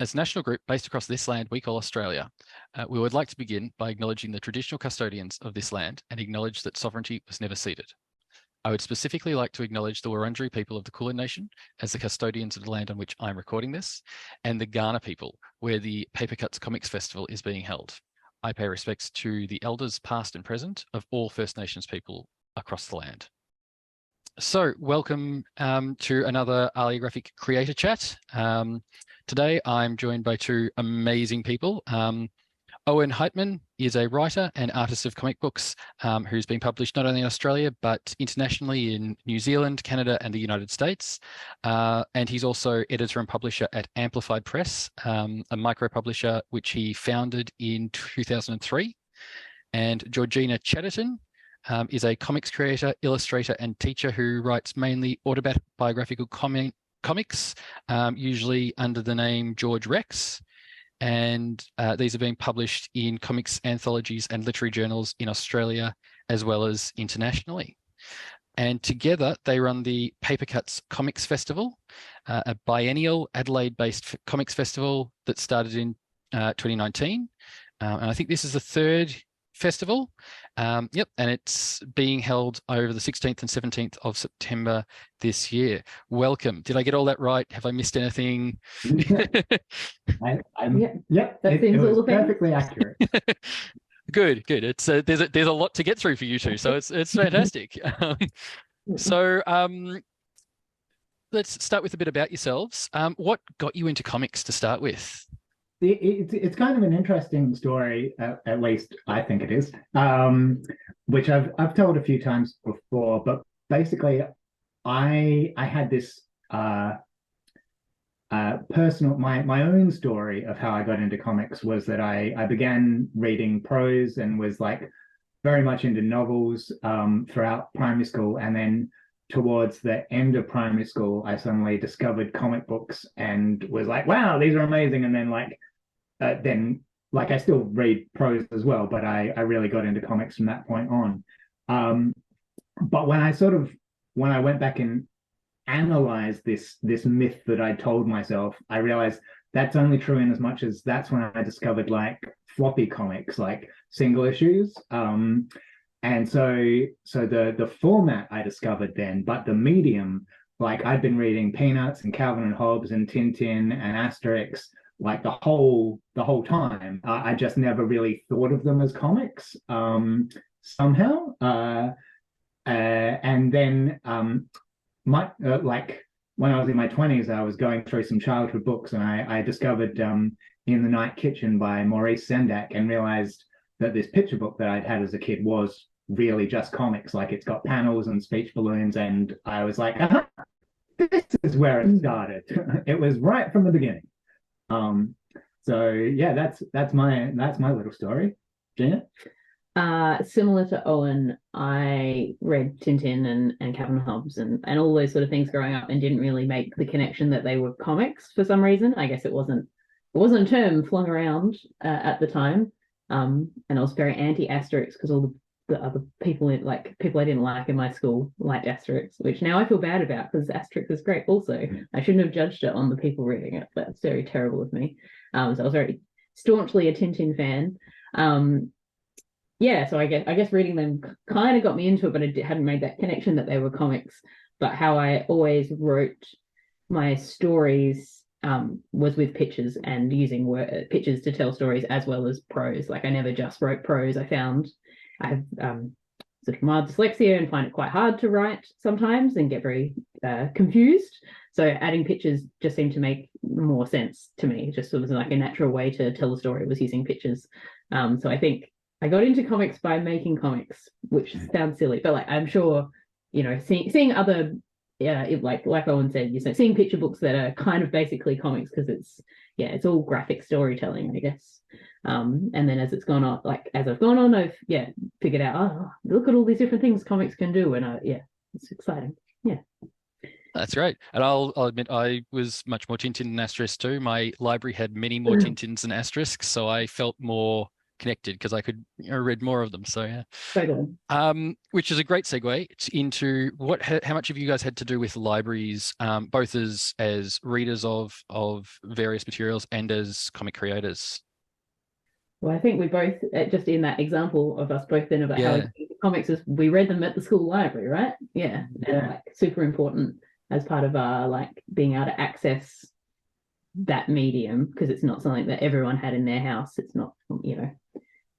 As a national group based across this land we call Australia, we would like to begin by acknowledging the traditional custodians of this land and acknowledge that sovereignty was never ceded. I would specifically like to acknowledge the Wurundjeri people of the Kulin Nation as the custodians of the land on which I'm recording this, and the Kaurna people, where the Papercuts Comics Festival is being held. I pay respects to the elders past and present of all First Nations people across the land. So welcome to another Aliographic Creator Chat. Today I'm joined by two amazing people. Owen Heitmann is a writer and artist of comic books who's been published not only in Australia, but internationally in New Zealand, Canada, and the United States. And he's also editor and publisher at Amplified Press, a micro-publisher which he founded in 2003. And Georgina Chadderton is a comics creator, illustrator, and teacher who writes mainly autobiographical comics, usually under the name George Rex. And these are being published in comics anthologies and literary journals in Australia, as well as internationally. And together they run the Papercuts Comics Festival, a biennial Adelaide-based comics festival that started in 2019. And I think this is the third festival. And it's being held over the 16th and 17th of September this year. Welcome. Did I get all that right? Have I missed anything? That seems all perfectly accurate. Good. It's there's a lot to get through for you two, so it's fantastic. Let's start with a bit about yourselves. What got you into comics to start with? It's kind of an interesting story, at least I think it is, which I've told a few times before. But basically, I had this personal my own story of how I got into comics was that I began reading prose and was like very much into novels throughout primary school, and then towards the end of primary school, I suddenly discovered comic books and was like, wow, these are amazing. And then I still read prose as well, but I really got into comics from that point on. But when I went back and analyzed this myth that I told myself, I realized that's only true in as much as that's when I discovered like floppy comics, like single issues. And so the format I discovered then, but the medium, like I'd been reading Peanuts and Calvin and Hobbes and Tintin and Asterix like the whole time. I just never really thought of them as comics somehow. And then like when I was in my 20s, I was going through some childhood books, and I discovered In the Night Kitchen by Maurice Sendak, and realized that this picture book that I'd had as a kid was really just comics. Like it's got panels and speech balloons, and I was like, this is where it started. It was right from the beginning. So yeah, that's my little story. Gina? Similar to Owen, I read Tintin and Calvin and Hobbes and all those sort of things growing up, and didn't really make the connection that they were comics for some reason. I guess it wasn't a term flung around at the time. And I was very anti-Asterix because all the other people I didn't like in my school liked Asterix, which now I feel bad about because Asterix is great also. I shouldn't have judged it on the people reading it. That's very terrible of me. So I was very staunchly a Tintin fan. So I guess reading them kind of got me into it, but I hadn't made that connection that they were comics. But how I always wrote my stories was with pictures and using pictures to tell stories as well as prose. Like I never just wrote prose. I have sort of mild dyslexia and find it quite hard to write sometimes and get very confused. So adding pictures just seemed to make more sense to me. It just sort of like a natural way to tell a story was using pictures. So I think I got into comics by making comics, which sounds silly, but like I'm sure, seeing other, like Owen said, seeing picture books that are kind of basically comics, because it's all graphic storytelling, I guess. And then as I've gone on, I've figured out, look at all these different things comics can do, and it's exciting. Yeah. That's right. And I'll admit I was much more Tintin than Asterix too. My library had many more Tintins than Asterix, so I felt more connected because I could read more of them. So yeah. Totally. Which is a great segue into how much have you guys had to do with libraries, both as readers of various materials and as comic creators? Well, I think we both, just in that example of us both then about how Yeah. comics is, we read them at the school library, right? Yeah. Yeah. And like super important as part of our like being able to access that medium, because it's not something that everyone had in their house. It's not,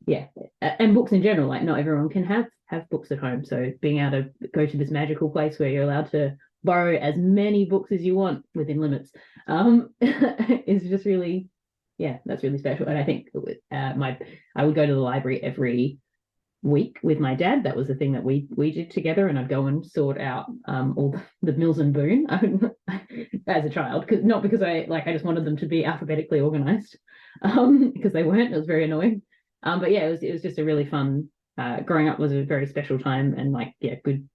yeah. And books in general, like not everyone can have books at home. So being able to go to this magical place where you're allowed to borrow as many books as you want within limits is just really, yeah, that's really special. And I think I would go to the library every week with my dad. That was the thing that we did together, and I'd go and sort out all the Mills and Boon as a child, not because I just wanted them to be alphabetically organized, because they weren't. It was very annoying. But yeah, it was just a really fun. Growing up was a very special time, and good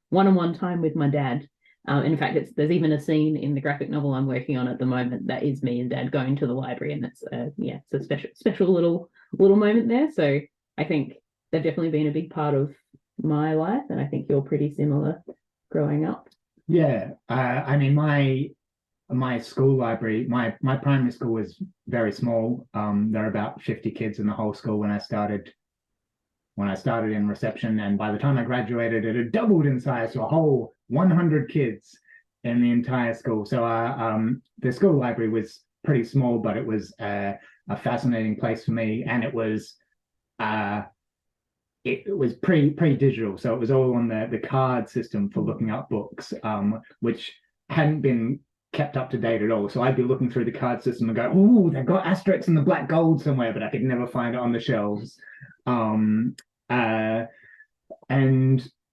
one-on-one time with my dad. In fact, there's even a scene in the graphic novel I'm working on at the moment that is me and Dad going to the library, and it's it's a special little moment there. So I think they've definitely been a big part of my life, and I think you're pretty similar growing up. Yeah, I mean my school library, my primary school was very small. There were about 50 kids in the whole school when I started in reception, and by the time I graduated, it had doubled in size to a whole 100 kids in the entire school. So the school library was pretty small, but it was a fascinating place for me, and it was pre-digital, so it was all on the card system for looking up books, which hadn't been kept up to date at all. So I'd be looking through the card system and go, "Oh, they've got Asterix and the Black Gold somewhere," but I could never find it on the shelves. And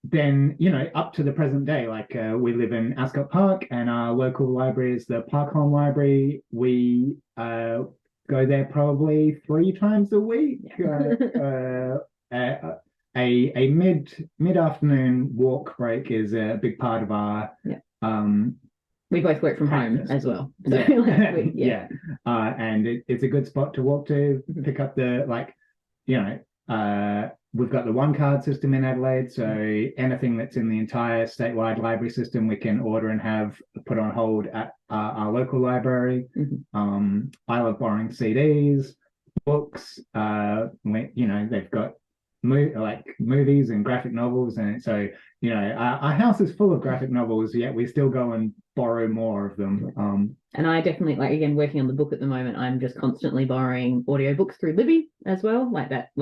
then, up to the present day, we live in Ascot Park, and our local library is the Park Home Library. We go there probably 3 times a week. A mid-afternoon walk break is a big part of our we both work from practice. Home as well. So and it's a good spot to walk to, pick up the we've got the one card system in Adelaide, so anything that's in the entire statewide library system we can order and have put on hold at our local library. I love borrowing CDs, books. They've got movies and graphic novels, and so our house is full of graphic novels, yet we still go and borrow more of them. And I definitely, again, working on the book at the moment, I'm just constantly borrowing audiobooks through Libby as well,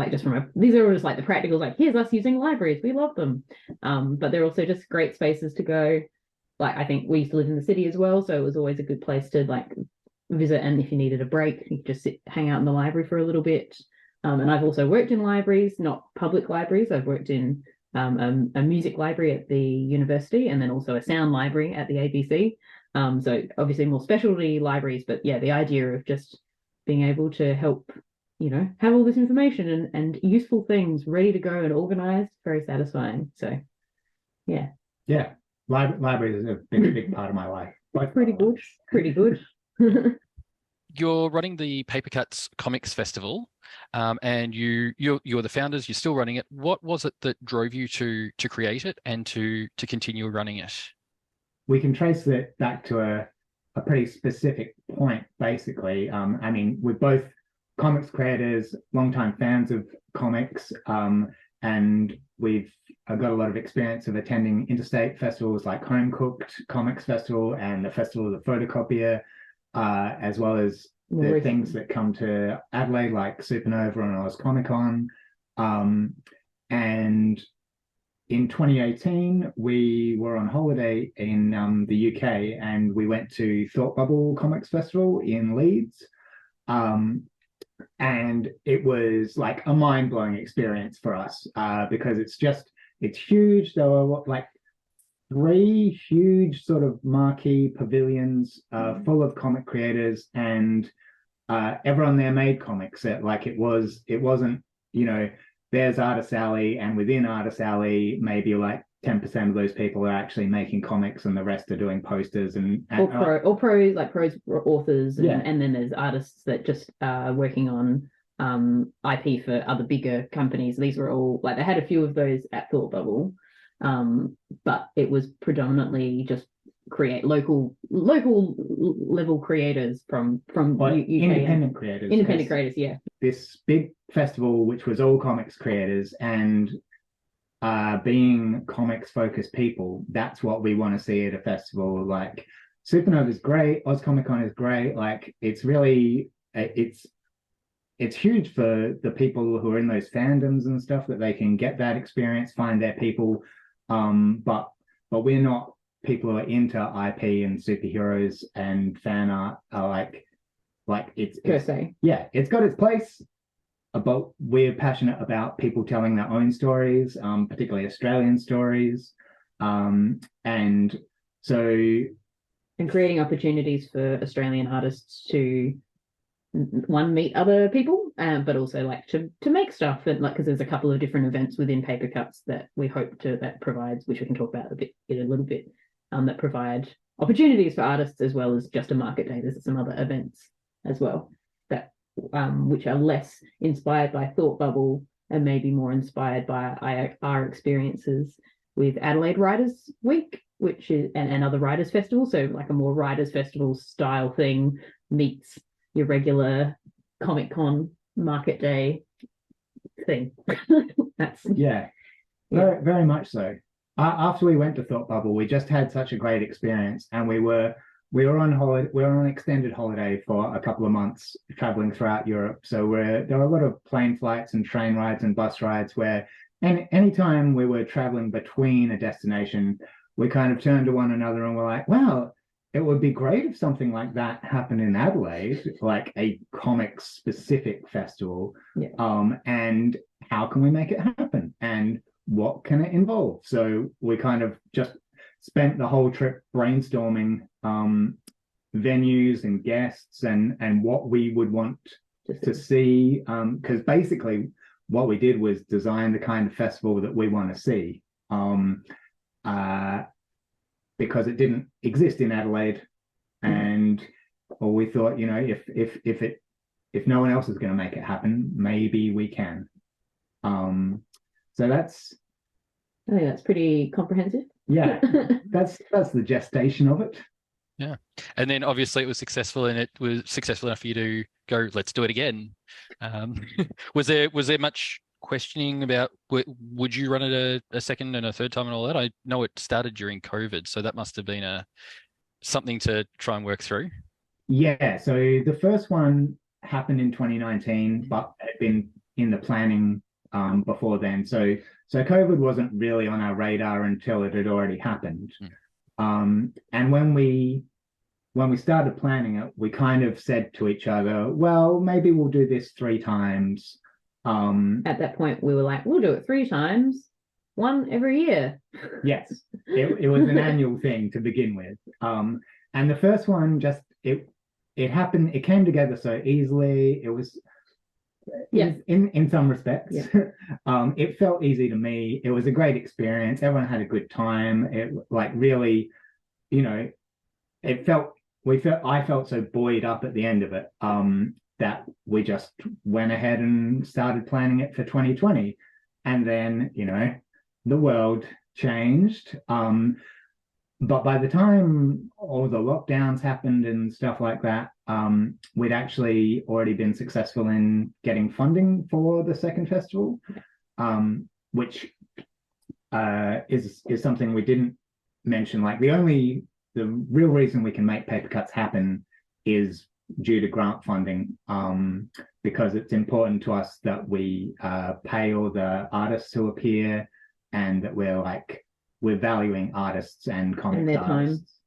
just these are just the practicals, here's us using libraries, we love them. But they're also just great spaces to go. I think we used to live in the city as well, so it was always a good place to visit, and if you needed a break, you could just hang out in the library for a little bit. And I've also worked in libraries, not public libraries. I've worked in a music library at the university, and then also a sound library at the ABC. So obviously more specialty libraries, but yeah, the idea of just being able to help, have all this information and useful things ready to go and organized, very satisfying. So yeah. Yeah. Libraries is a big part of my life. Pretty good. You're running the Papercuts Comics Festival, and you're the founders. You're still running it. What was it that drove you to create it and to continue running it? We can trace it back to a pretty specific point, basically. We're both comics creators, longtime fans of comics, and we've got a lot of experience of attending interstate festivals like Home Cooked Comics Festival and the Festival of the Photocopier, as well as the things that come to Adelaide like Supernova and Oz Comic Con. And in 2018, we were on holiday in the UK, and we went to Thought Bubble Comics Festival in Leeds. And it was a mind-blowing experience for us, because it's huge. There were 3 huge sort of marquee pavilions full of comic creators, and everyone there made comics. It wasn't, there's Artist Alley, and within Artist Alley, maybe 10% of those people are actually making comics, and the rest are doing posters or pros authors, and then there's artists that just working on IP for other bigger companies. These were all like, they had a few of those at Thought Bubble, but it was predominantly just create local level creators from UK independent creators. Independent creators, yeah. This big festival, which was all comics creators, and being comics focused people, that's what we want to see at a festival. Like Supernova is great, Oz Comic Con is great. Like it's really it's huge for the people who are in those fandoms and stuff, that they can get that experience, find their people. But we're not people who are into IP and superheroes and fan art. Like it's Per se. Yeah, it's got its place. But we're passionate about people telling their own stories, particularly Australian stories, and creating opportunities for Australian artists to meet other people, but also like to make stuff, and like, because there's a couple of different events within Papercuts that we hope that provides, which we can talk about in a little bit, that provide opportunities for artists as well as just a market day. There's some other events as well that which are less inspired by Thought Bubble and maybe more inspired by our experiences with Adelaide Writers Week, which is and other writers festivals. So like a more writers festival style thing meets your regular Comic Con market day thing. That's very, very much so. After we went to Thought Bubble, we just had such a great experience, and we were on holiday. We were on extended holiday for a couple of months, traveling throughout Europe. So there were a lot of plane flights and train rides and bus rides where, and anytime we were traveling between a destination, we kind of turned to one another and were like, wow, it would be great if something like that happened in Adelaide, like a comics specific festival. Yeah. And how can we make it happen? And what can it involve? So we kind of just spent the whole trip brainstorming venues and guests and what we would want to see, because basically what we did was design the kind of festival that we want to see, because it didn't exist in Adelaide, and we thought, if no one else is going to make it happen, maybe we can. So I think that's pretty comprehensive. Yeah, that's the gestation of it. Yeah, and then obviously it was successful, and it was successful enough for you to go, let's do it again. Was there much questioning about would you run it a second and a third time and all that? I know it started during COVID, so that must have been something to try and work through. Yeah, so the first one happened in 2019, but had been in the planning before then. So COVID wasn't really on our radar until it had already happened. And when we started planning it, we kind of said to each other, well, maybe we'll do this 3 times. At that point, we were like, we'll do it 3 times, 1 every year. Yes, it was an annual thing to begin with. And the first one it happened. It came together so easily. It was. Yeah. In some respects, yeah. It felt easy to me. It was a great experience. Everyone had a good time. It like really, I felt so buoyed up at the end of it, that we just went ahead and started planning it for 2020, and then the world changed. But by the time all the lockdowns happened and stuff like that, we'd actually already been successful in getting funding for the second festival, which is something we didn't mention. Like the real reason we can make Papercuts happen is due to grant funding, because it's important to us that we pay all the artists who appear, and that we're valuing artists and comic artists.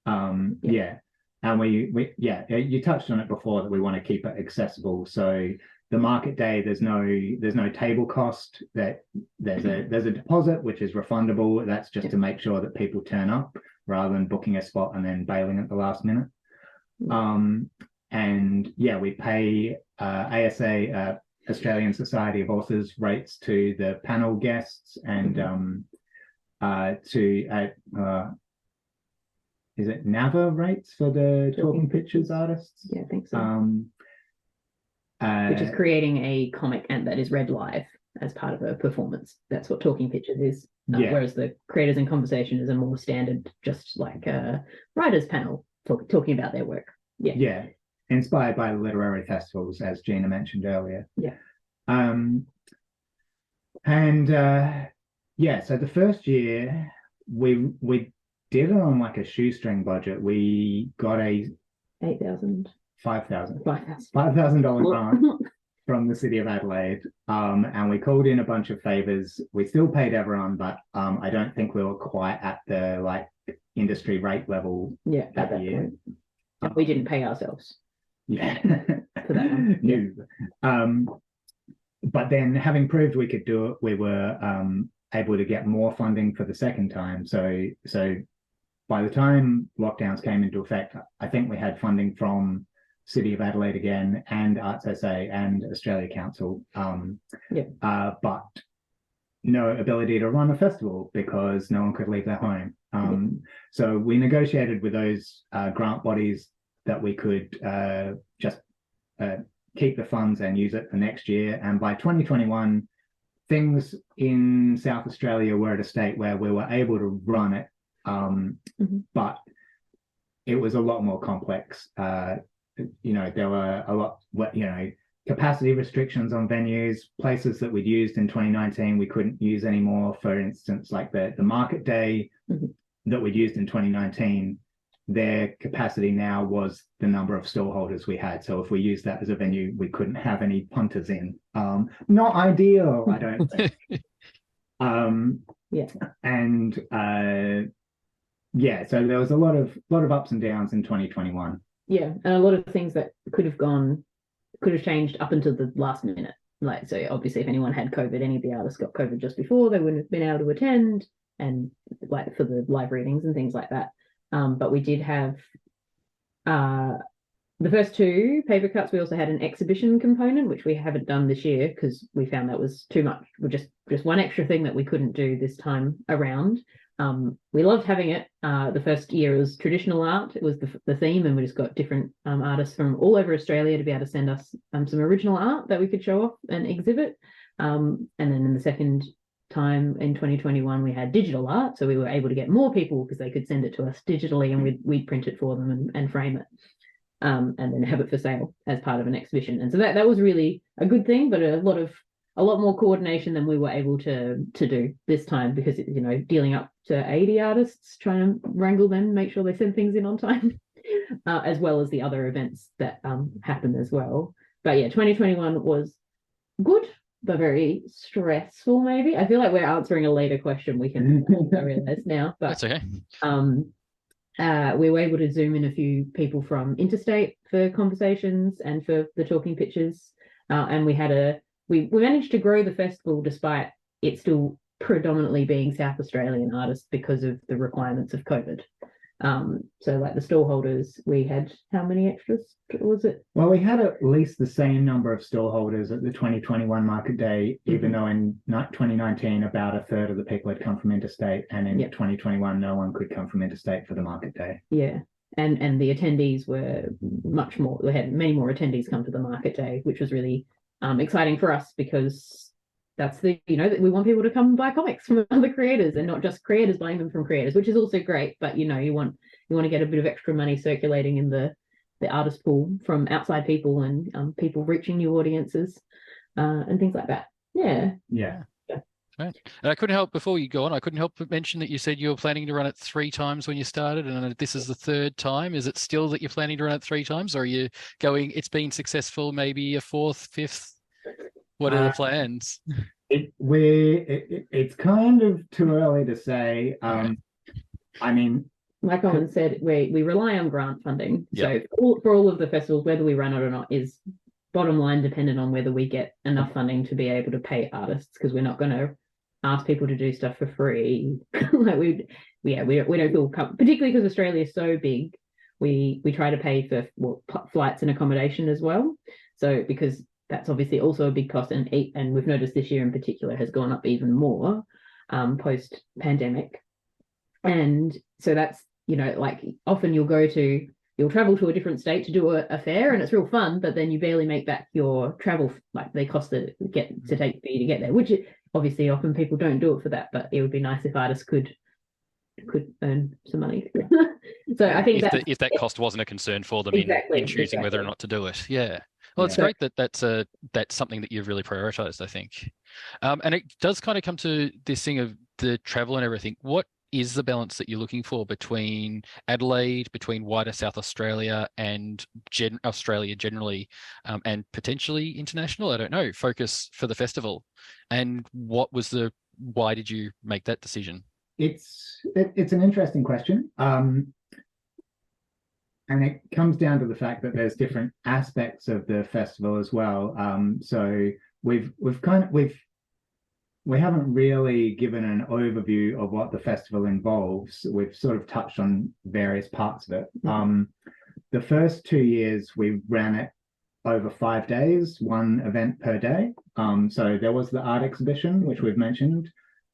Yeah. And we you touched on it before, that we want to keep it accessible. So the market day, there's no table cost. That there's a deposit which is refundable. That's just to make sure that people turn up rather than booking a spot and then bailing at the last minute. And yeah, we pay ASA, Australian Society of Authors, rates to the panel guests, and is it NAVA rates for the Talking Pictures artists? Yeah, I think so. which is creating a comic and that is read live as part of a performance. That's what Talking Pictures is. Whereas the Creators in Conversation is a more standard, just like a writers panel talking about their work. Yeah. Inspired by literary festivals, as Gina mentioned earlier. Yeah. So the first year we did it on like a shoestring budget. We got a $5,000 grant from the city of Adelaide, and we called in a bunch of favors. We still paid everyone, but I don't think we were quite at the like industry rate level that year. Point. We didn't pay ourselves. Yeah. For that one. Yeah. But then, having proved we could do it, we were able to get more funding for the second time. So by the time lockdowns came into effect, I think we had funding from City of Adelaide again, and Arts SA and Australia Council, but no ability to run a festival because no one could leave their home. So we negotiated with those grant bodies that we could just keep the funds and use it for next year. And by 2021, things in South Australia were at a state where we were able to run it, but it was a lot more complex. There were a lot, capacity restrictions on venues, places that we'd used in 2019 we couldn't use anymore. For instance, like the market day that we'd used in 2019, their capacity now was the number of stallholders we had. So if we used that as a venue, we couldn't have any punters in. Not ideal, I don't think. So there was a lot of ups and downs in 2021. Yeah, and a lot of things that could have changed up until the last minute. Like, so obviously if anyone had COVID, any of the artists got COVID just before, they wouldn't have been able to attend, and like for the live readings and things like that. But we did have the first two Papercuts. We also had an exhibition component, which we haven't done this year because we found that was too much. We're just one extra thing that we couldn't do this time around. We loved having it. The first year it was traditional art. It was the theme, and we just got different artists from all over Australia to be able to send us some original art that we could show off and exhibit. And then in the second time in 2021 we had digital art, so we were able to get more people because they could send it to us digitally, and we'd print it for them and frame it, and then have it for sale as part of an exhibition. And so that was really a good thing, but a lot more coordination than we were able to do this time, because dealing up to 80 artists, trying to wrangle them, make sure they send things in on time, as well as the other events that happen as well. But yeah, 2021 was good but very stressful. Maybe I feel like we're answering a later question we can realize now, but that's okay. We were able to zoom in a few people from interstate for conversations and for the Talking Pictures, and we managed to grow the festival despite it still predominantly being South Australian artists because of the requirements of COVID. So like the stallholders, we had how many extras was it? Well, we had at least the same number of stallholders at the 2021 market day, even though in 2019 about a third of the people had come from interstate, and in 2021 no one could come from interstate for the market day. Yeah. And the attendees were much more. We had many more attendees come to the market day, which was really exciting for us, because that's we want people to come and buy comics from other creators, and not just creators buying them from creators, which is also great. But you want to get a bit of extra money circulating in the artist pool from outside people, and people reaching new audiences, and things like that. Yeah. Right. And I couldn't help, before you go on, I couldn't help but mention that you said you were planning to run it 3 times when you started, and this is the 3rd time. Is it still that you're planning to run it 3 times, or are you going, it's been successful, maybe a 4th, 5th? What are the plans? It's kind of too early to say. I mean, like Owen said, we rely on grant funding. Yep. So for all of the festivals, whether we run it or not is bottom line dependent on whether we get enough funding to be able to pay artists, because we're not going to ask people to do stuff for free. Like we don't feel particularly because Australia is so big. We try to pay for flights and accommodation as well. So because that's obviously also a big cost, and we've noticed this year in particular has gone up even more post pandemic. And so that's like often you'll go to you'll travel to a different state to do a fair, and it's real fun, but then you barely make back your travel, like they cost to take for you to get there, which obviously often people don't do it for that, but it would be nice if artists could earn some money. So I think if that cost wasn't a concern for them in choosing whether or not to do it. Yeah. Well, it's great that that's something that you've really prioritized, I think. And it does kind of come to this thing of the travel and everything. What is the balance that you're looking for between Adelaide, between wider South Australia and Australia generally, and potentially international? I don't know, focus for the festival. And why did you make that decision? It's an interesting question. And it comes down to the fact that there's different aspects of the festival as well. So we haven't really given an overview of what the festival involves. We've sort of touched on various parts of it. The first 2 years we ran it over 5 days, one event per day. So there was the art exhibition, which we've mentioned,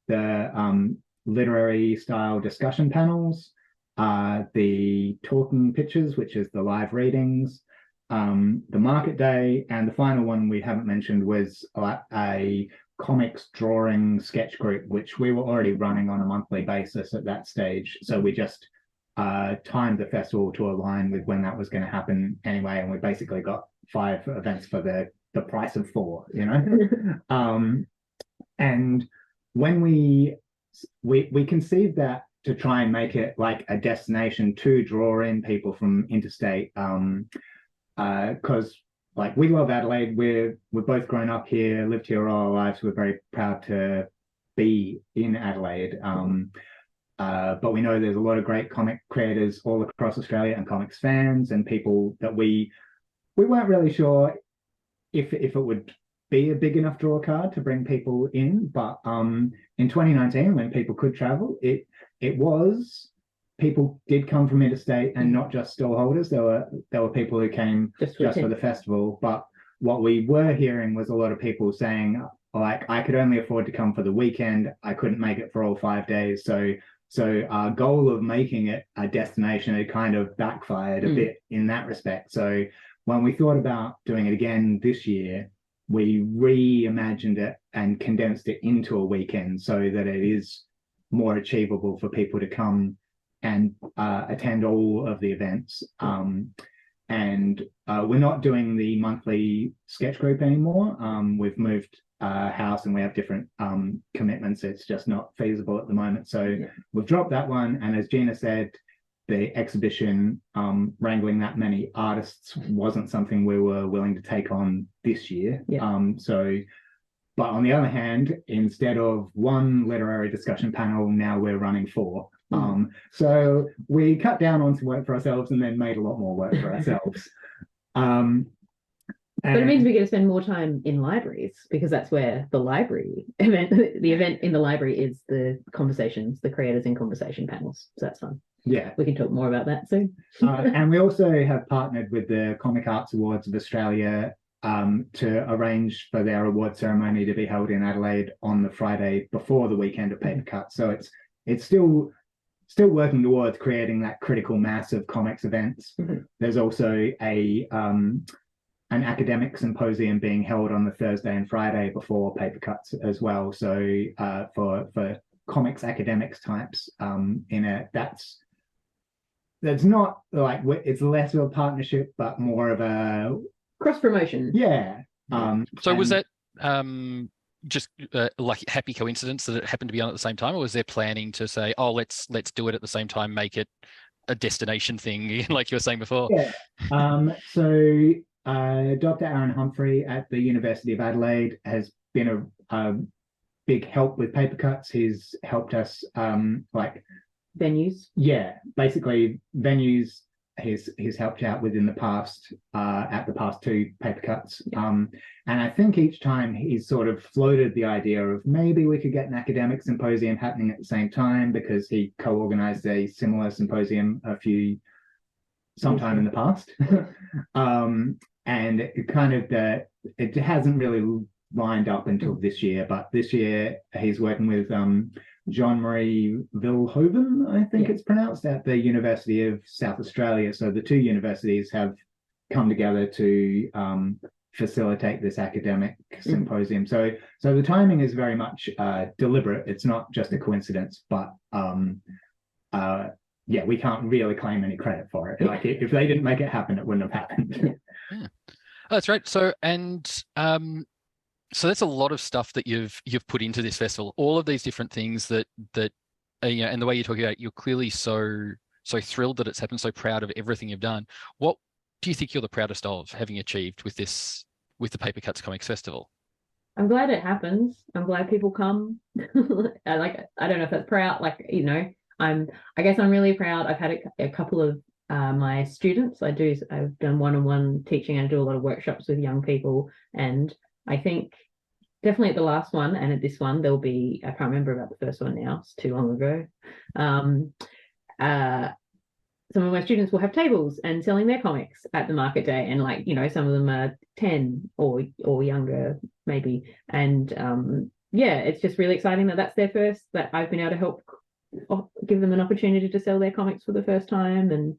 the literary style discussion panels, the talking pictures, which is the live readings, the market day, and the final one we haven't mentioned was a comics drawing sketch group, which we were already running on a monthly basis at that stage. So we just timed the festival to align with when that was going to happen anyway, and we basically got 5 events for the price of 4, you know. And when we conceived that to try and make it like a destination to draw in people from interstate, because like we love Adelaide, we're both grown up here, lived here all our lives, we're very proud to be in Adelaide, but we know there's a lot of great comic creators all across Australia and comics fans and people that we weren't really sure if it would be a big enough draw card to bring people in, but in 2019 when people could travel, it people did come from interstate and not just stallholders. There were people who came just for the festival, but what we were hearing was a lot of people saying, like, I could only afford to come for the weekend, I couldn't make it for all 5 days. So our goal of making it a destination, it kind of backfired a bit in that respect. So when we thought about doing it again this year, we reimagined it and condensed it into a weekend so that it is more achievable for people to come and attend all of the events. And we're not doing the monthly sketch group anymore. We've moved house and we have different commitments. It's just not feasible at the moment. So we've dropped that one. And as Gina said, the exhibition, wrangling that many artists wasn't something we were willing to take on this year. But on the other hand, instead of 1 literary discussion panel, now we're running 4. So we cut down on some work for ourselves and then made a lot more work for ourselves. But it means we get to spend more time in libraries, because that's where the library event, the event in the library is the conversations, the creators in conversation panels. So that's fun. Yeah. We can talk more about that soon. And we also have partnered with the Comic Arts Awards of Australia to arrange for their award ceremony to be held in Adelaide on the Friday before the weekend of Papercuts. So it's still working towards creating that critical mass of comics events. There's also an academic symposium being held on the Thursday and Friday before Papercuts as well. So for comics academics types, that's not like, it's less of a partnership, but more of a cross promotion. Yeah. So was that just like happy coincidence that it happened to be on at the same time, or was there planning to say, oh, let's do it at the same time, make it a destination thing, like you were saying before? Yeah. So Dr. Aaron Humphrey at the University of Adelaide has been a big help with Papercuts. He's helped us venues. Yeah, basically venues he's helped out with in the past, at the past 2 Papercuts. And I think each time he's sort of floated the idea of maybe we could get an academic symposium happening at the same time, because he co-organized a similar symposium sometime in the past. And it kind of it hasn't really lined up until this year, but this year he's working with Jean-Marie Vilhoven, I think it's pronounced, at the University of South Australia. So the two universities have come together to facilitate this academic symposium. So the timing is very much deliberate. It's not just a coincidence, but yeah, we can't really claim any credit for it. Like if they didn't make it happen, it wouldn't have happened. Yeah. Oh, that's right. So so that's a lot of stuff that you've put into this festival. All of these different things that you know, and the way you're talking about it, you're clearly so thrilled that it's happened, so proud of everything you've done. What do you think you're the proudest of having achieved with the Papercuts Comics Festival? I'm glad it happens. I'm glad people come. I don't know if that's proud, like, you know, I guess I'm really proud. I've had a couple of my students. I've done one-on-one teaching, and I do a lot of workshops with young people, and I think definitely at the last one and at this one, there'll be, I can't remember about the first one now, it's too long ago. Some of my students will have tables and selling their comics at the market day, and, like, you know, some of them are 10 or younger maybe, and yeah, it's just really exciting that that's their first, that I've been able to help give them an opportunity to sell their comics for the first time. And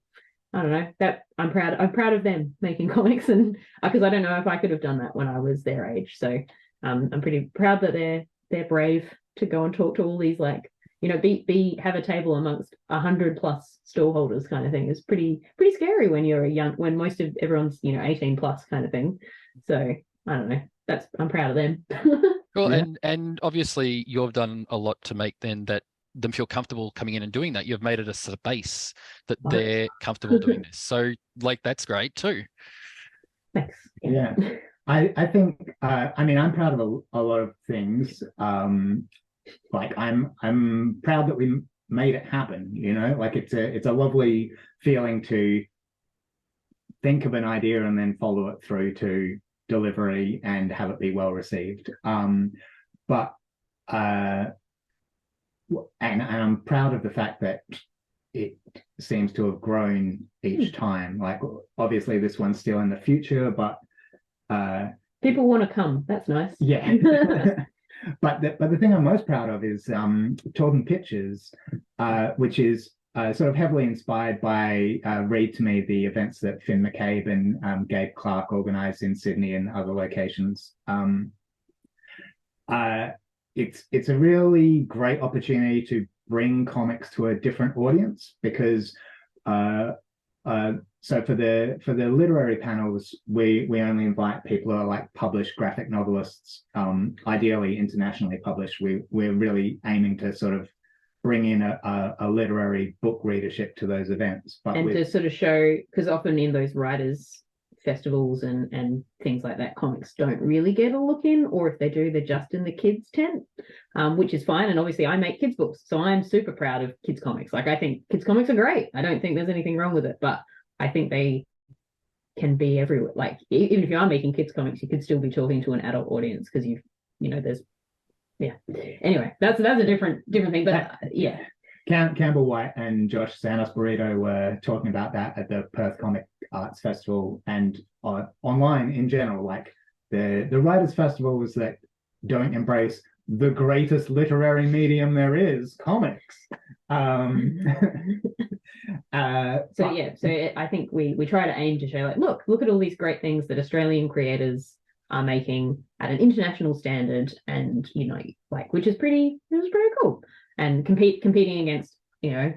I don't know, that I'm proud of them making comics, and because I don't know if I could have done that when I was their age. So I'm pretty proud that they're brave to go and talk to all these, like, you know, have a table amongst 100+ stallholders kind of thing. Is pretty scary when you're when most of everyone's, you know, 18+ kind of thing. So I don't know, I'm proud of them. Well, Yeah. and obviously you've done a lot to make them feel comfortable coming in and doing that. You've made it a sort of base that they're comfortable doing this. So, like, that's great too. Thanks. Yeah. I think I mean, I'm proud of a lot of things. Like I'm proud that we made it happen, you know, like it's a lovely feeling to think of an idea and then follow it through to delivery and have it be well received. But and I'm proud of the fact that it seems to have grown each time. Like, obviously this one's still in the future, but people want to come. That's nice. Yeah. But the thing I'm most proud of is Talking Pictures, which is sort of heavily inspired by Read to Me, the events that Finn McCabe and Gabe Clark organised in Sydney and other locations. It's a really great opportunity to bring comics to a different audience, because so for the literary panels, we only invite people who are like published graphic novelists, ideally internationally published. We're really aiming to sort of bring in a literary book readership to those events. But to sort of show, because often in those writers' festivals and things like that, comics don't really get a look in, or if they do, they're just in the kids tent, which is fine. And obviously I make kids books, so I'm super proud of kids comics. Like, I think kids comics are great. I don't think there's anything wrong with it, but I think they can be everywhere. Like, even if you are making kids comics, you could still be talking to an adult audience, because you know, there's, yeah. Anyway, that's a different thing, but yeah. Campbell White and Josh Sanos Burrito were talking about that at the Perth Comic Arts Festival and online in general. Like, the Writers' Festivals that don't embrace the greatest literary medium there is, comics. So I think we try to aim to show, like, look at all these great things that Australian creators are making at an international standard, and, you know, like, which is pretty cool, and competing against, you know,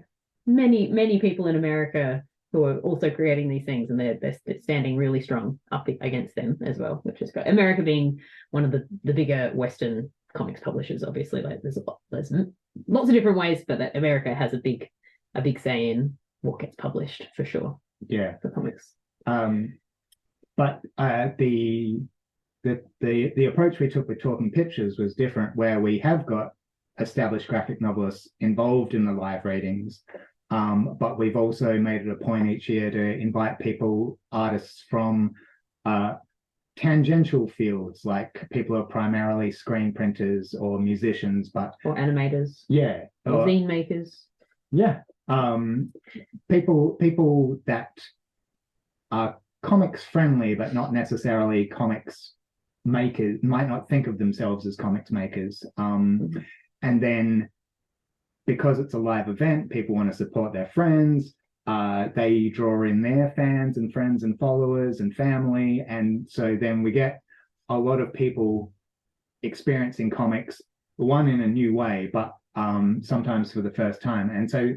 many people in America who are also creating these things, and they're standing really strong up against them as well, which is great. America being one of the bigger Western comics publishers, obviously. Like, there's lots of different ways, but that America has a big say in what gets published, for sure. Yeah, for comics. But the approach we took with Talking Pictures was different, where we have got established graphic novelists involved in the live readings, but we've also made it a point each year to invite artists from tangential fields, like people who are primarily screen printers or musicians, or animators, or zine makers, people that are comics friendly but not necessarily comics makers, might not think of themselves as comics makers, and then because it's a live event, people want to support their friends. They draw in their fans and friends and followers and family. And so then we get a lot of people experiencing comics, one in a new way, but sometimes for the first time. And so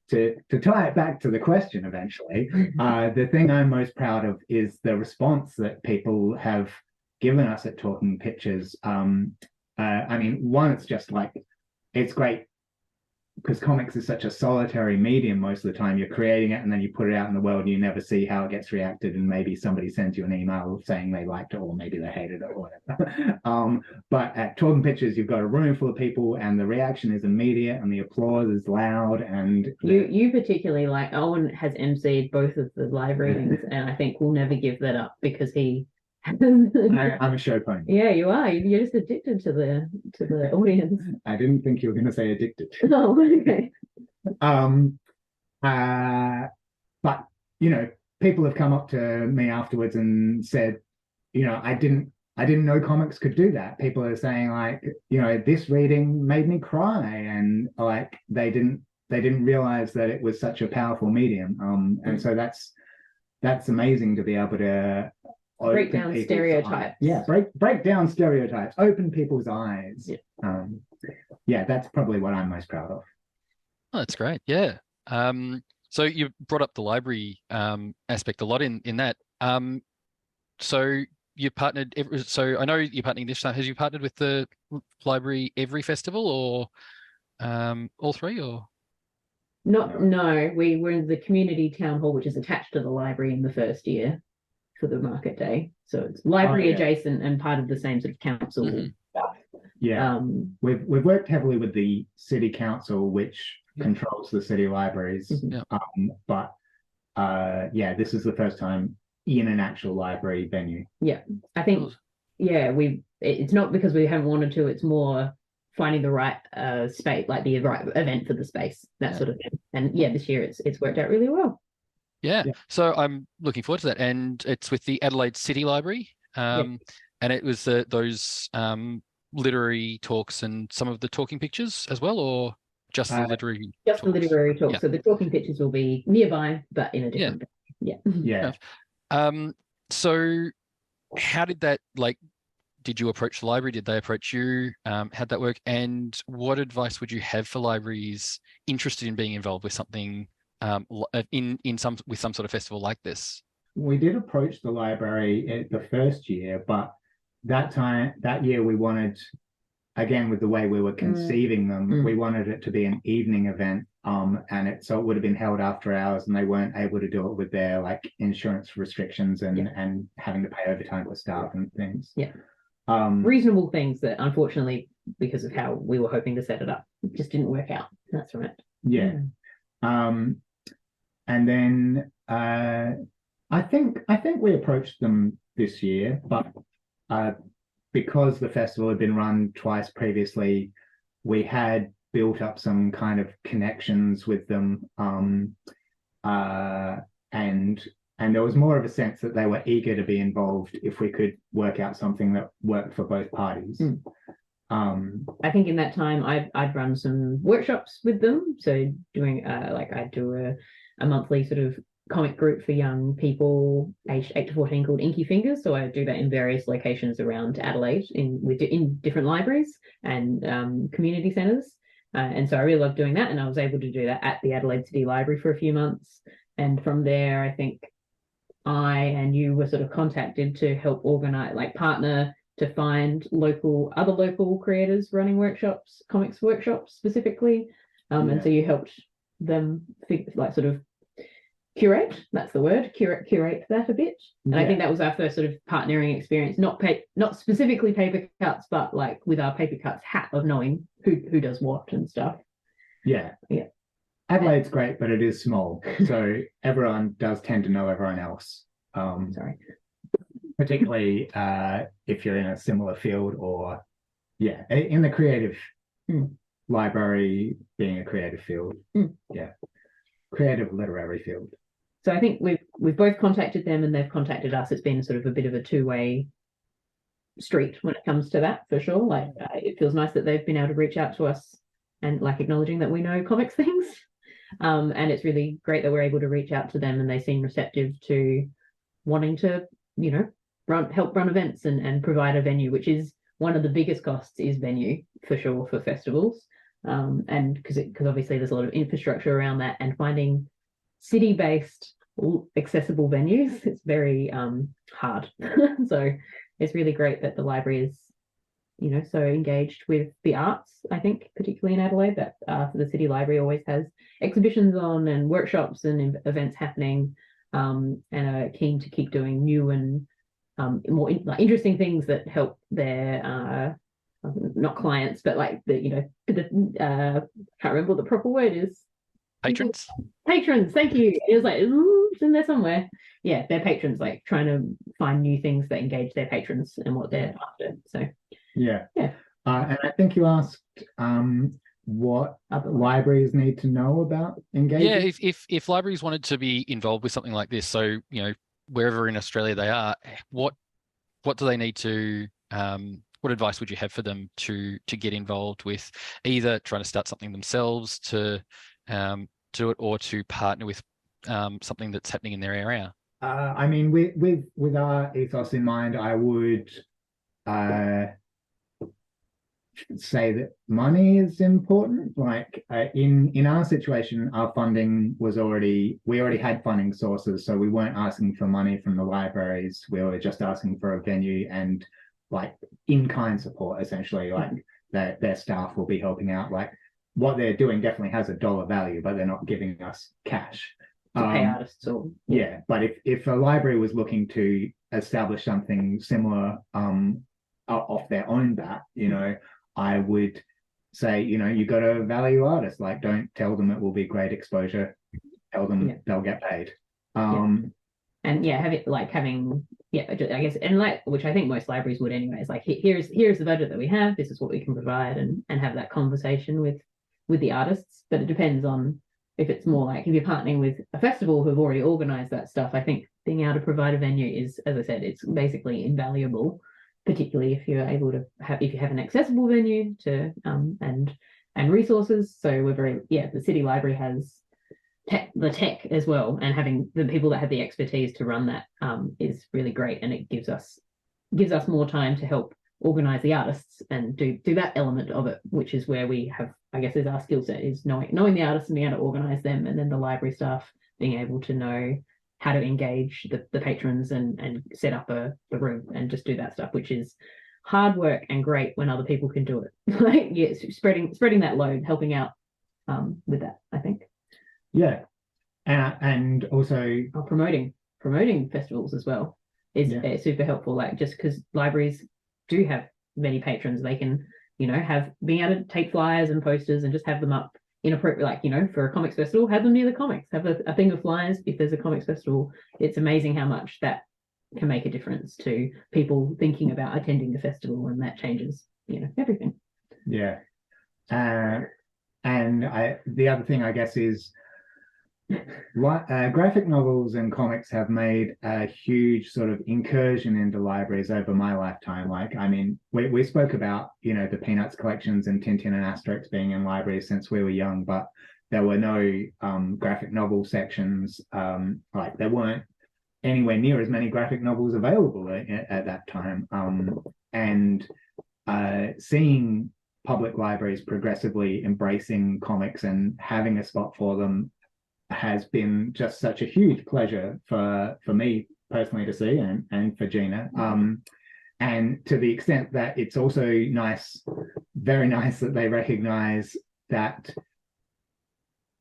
to tie it back to the question eventually, the thing I'm most proud of is the response that people have given us at Talking Pictures. I mean, one, it's just like, it's great because comics is such a solitary medium most of the time. You're creating it and then you put it out in the world and you never see how it gets reacted, and maybe somebody sends you an email saying they liked it or maybe they hated it or whatever. But at Talking Pictures, you've got a room full of people and the reaction is immediate and the applause is loud. And you particularly, like, Owen has emceed both of the live readings, and I think we'll never give that up because he I'm a show pony. Yeah, you are. You're just addicted to the audience. I didn't think you were going to say addicted. Oh, okay. But you know, people have come up to me afterwards and said, you know, I didn't know comics could do that. People are saying, like, you know, this reading made me cry, and like they didn't realize that it was such a powerful medium. And so that's amazing to be able to break down stereotypes. Yeah, break down stereotypes, open people's eyes. Yeah. Yeah, that's probably what I'm most proud of. Oh, that's great. Yeah. So you brought up the library aspect a lot in that. So you partnered. So I know you're partnering this time. Has you partnered with the library every festival, or all three, or? No, we were in the community town hall, which is attached to the library in the first year for the market day. So it's library adjacent and part of the same sort of council stuff. Yeah. We've worked heavily with the city council, which controls the city libraries. But this is the first time in an actual library venue. Yeah. I think it's not because we haven't wanted to, it's more finding the right space, like the right event for the space, that sort of thing. And this year it's worked out really well. Yeah, so I'm looking forward to that, and it's with the Adelaide City Library, and it was those literary talks and some of the talking pictures as well, or just the literary? Just talks? The literary talks. Yeah. So the talking pictures will be nearby, but in a different. Yeah. So, how did that Did you approach the library? Did they approach you? How'd that work? And what advice would you have for libraries interested in being involved with something? With some sort of festival like this? We did approach the library the first year, but that year we wanted, again, with the way we were conceiving them, we wanted it to be an evening event, and so it would have been held after hours, and they weren't able to do it with their insurance restrictions and having to pay overtime for staff and things. Reasonable things that unfortunately, because of how we were hoping to set it up, it just didn't work out. That's right. And then I think we approached them this year, but because the festival had been run twice previously, we had built up some kind of connections with them, and there was more of a sense that they were eager to be involved if we could work out something that worked for both parties. I think in that time I'd run some workshops with them. So doing I do a monthly sort of comic group for young people aged 8 to 14 called Inky Fingers. So I do that in various locations around Adelaide in different libraries and community centres. And so I really loved doing that, and I was able to do that at the Adelaide City Library for a few months. And from there, I think I and you were sort of contacted to help organise, partner to find other local creators running workshops, comics workshops specifically. And so you helped them sort of curate, that's the word, curate that a bit. And I think that was our first sort of partnering experience, not specifically Papercuts, but with our Papercuts hat of knowing who does what and stuff. Adelaide's great, but it is small, so everyone does tend to know everyone else. Particularly if you're in a similar field, or in the creative library, being a creative field. Creative literary field. So I think we've both contacted them and they've contacted us. It's been sort of a bit of a two-way street when it comes to that, for sure. It feels nice that they've been able to reach out to us and like acknowledging that we know comics things. And it's really great that we're able to reach out to them, and they seem receptive to wanting to, help run events and provide a venue, which is one of the biggest costs, is venue for sure for festivals. And because obviously there's a lot of infrastructure around that, and finding city-based accessible venues, it's very hard. So it's really great that the library is, so engaged with the arts. I think particularly in Adelaide, that the city library always has exhibitions on and workshops and events happening, and are keen to keep doing new and more interesting things that help their not clients, but like the can't remember what the proper word is. Patrons. Thank you. It was like, it's in there somewhere. Yeah, their patrons, like trying to find new things that engage their patrons and what they're after. So yeah. And I think you asked what libraries need to know about engaging. Yeah, if libraries wanted to be involved with something like this, so wherever in Australia they are, what do they need to what advice would you have for them to get involved with, either trying to start something themselves to do it, or to partner with something that's happening in their area? I mean, with our ethos in mind, I would say that money is important. Like in our situation, our funding was we already had funding sources, so we weren't asking for money from the libraries. We were just asking for a venue and like in-kind support, essentially. Like their staff will be helping out. Like what they're doing definitely has a dollar value, but they're not giving us cash to pay artists. Or yeah, but if a library was looking to establish something similar off their own bat, I would say, you got to value artists. Like, don't tell them it will be great exposure. Tell them they'll get paid. And having I guess, and like, which I think most libraries would anyways, like here's the budget that we have, this is what we can provide, and have that conversation with the artists. But it depends on if it's more like, if you're partnering with a festival who've already organized that stuff, I think being able to provide a venue is, as I said, it's basically invaluable, particularly if you're able to if you have an accessible venue to and resources. So we're very, the city library has the tech as well, and having the people that have the expertise to run that is really great, and it gives us more time to help organize the artists and do that element of it, which is where we have, I guess, is our skill set, is knowing the artists and being able to organize them, and then the library staff being able to know how to engage the patrons and set up the room and just do that stuff, which is hard work and great when other people can do it. Like, spreading that load, helping out with that, I think. Yeah, and also promoting festivals as well is super helpful. Like, just because libraries do have many patrons, they can have being able to take flyers and posters and just have them up inappropriate, like for a comics festival, have them near the comics, have a thing of flyers. If there's a comics festival, it's amazing how much that can make a difference to people thinking about attending the festival, and that changes everything. And the other thing, I guess, is graphic novels and comics have made a huge sort of incursion into libraries over my lifetime. Like, I mean, we spoke about the Peanuts collections and Tintin and Asterix being in libraries since we were young, but there were no graphic novel sections. Like, there weren't anywhere near as many graphic novels available at that time. And seeing public libraries progressively embracing comics and having a spot for them has been just such a huge pleasure for me personally to see, and for Gina. And to the extent that it's also nice, very nice, that they recognize that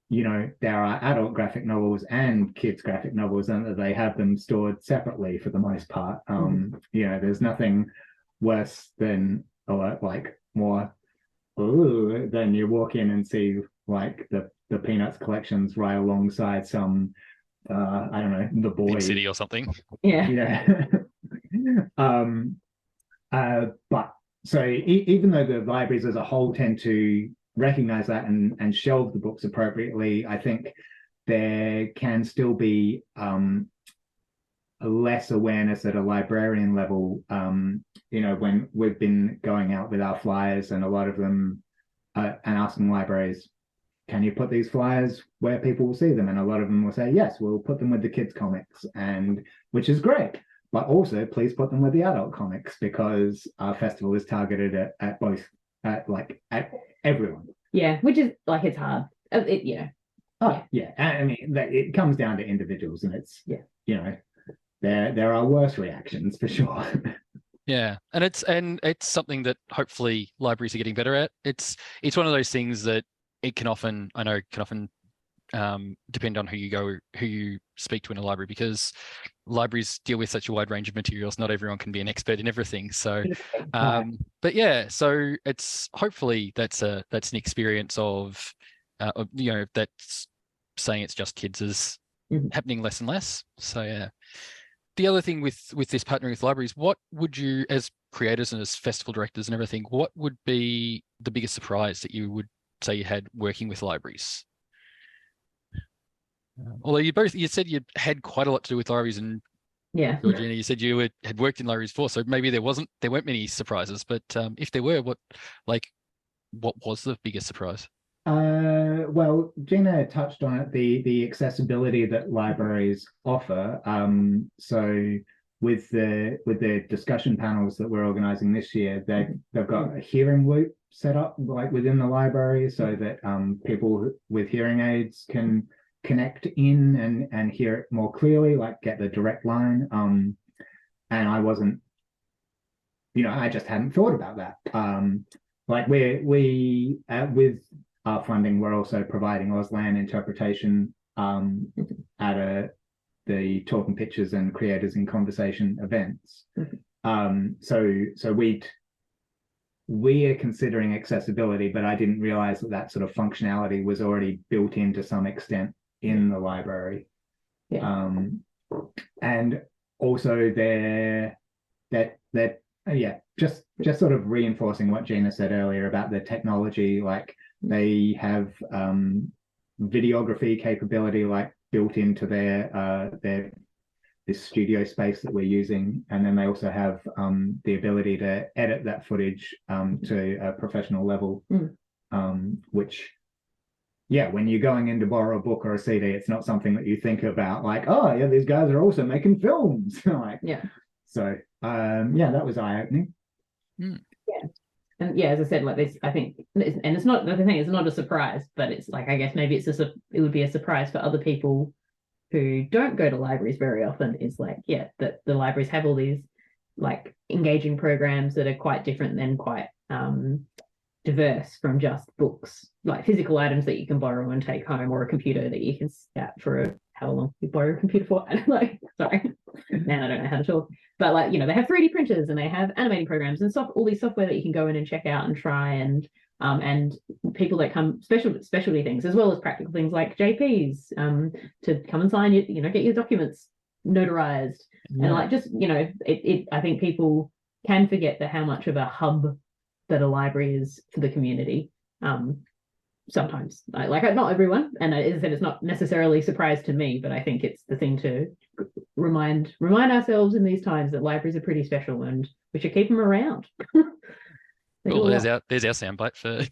there are adult graphic novels and kids graphic novels, and that they have them stored separately for the most part. There's nothing worse than, or like more than you walk in and see like the Peanuts collections right alongside some I don't know, the Boy Big City or something. But so even though the libraries as a whole tend to recognize that and shelve the books appropriately, I think there can still be less awareness at a librarian level. When we've been going out with our flyers, and a lot of them and asking libraries, can you put these flyers where people will see them? And a lot of them will say, yes, we'll put them with the kids' comics, and which is great. But also, please put them with the adult comics, because our festival is targeted at both, at everyone. Yeah, which is like, it's hard. Yeah. I mean, it comes down to individuals, and it's, there are worse reactions for sure. Yeah, and it's something that hopefully libraries are getting better at. It's one of those things that it can often depend on who you speak to in a library, because libraries deal with such a wide range of materials. Not everyone can be an expert in everything. So, but yeah, so it's hopefully that's an experience of that's saying it's just kids is happening less and less. So yeah. The other thing with this partnering with libraries, what would you, as creators and as festival directors and everything, what would be the biggest surprise that you would say you had working with libraries? Although you said you had quite a lot to do with libraries, and Georgina, you said you had worked in libraries before, so maybe there weren't many surprises. But if there were, what was the biggest surprise? Well, Gina touched on it, the accessibility that libraries offer. So with the discussion panels that we're organizing this year, they've got a hearing loop set up within the library, so that people with hearing aids can connect in and hear it more clearly, get the direct line. And I wasn't, I just hadn't thought about that. With our funding, we're also providing Auslan interpretation at the Talking Pictures and Creators in Conversation events. So we are considering accessibility, but I didn't realize that sort of functionality was already built in to some extent in the library. And also just sort of reinforcing what Gina said earlier about the technology, they have videography capability built into this studio space that we're using, and then they also have the ability to edit that footage to a professional level, which when you're going in to borrow a book or a CD, it's not something that you think about these guys are also making films. So that was eye-opening. And as I said, this, I think, and it's not, the thing, it's not a surprise, but it's I guess maybe it's it would be a surprise for other people who don't go to libraries very often, is that the libraries have all these engaging programs that are quite different and quite diverse from just books, physical items that you can borrow and take home, or a computer that you can scout for how long you borrow a computer for. Sorry, now I don't know how to talk. But they have 3D printers, and they have animating programs and all these software that you can go in and check out and try, and people that come specialty things, as well as practical things like JPs, to come and sign get your documents notarized. And I think people can forget how much of a hub that a library is for the community. Sometimes, not everyone, and as I said, it's not necessarily a surprise to me, but I think it's the thing to remind ourselves in these times that libraries are pretty special, and we should keep them around. Well, there's our soundbite for.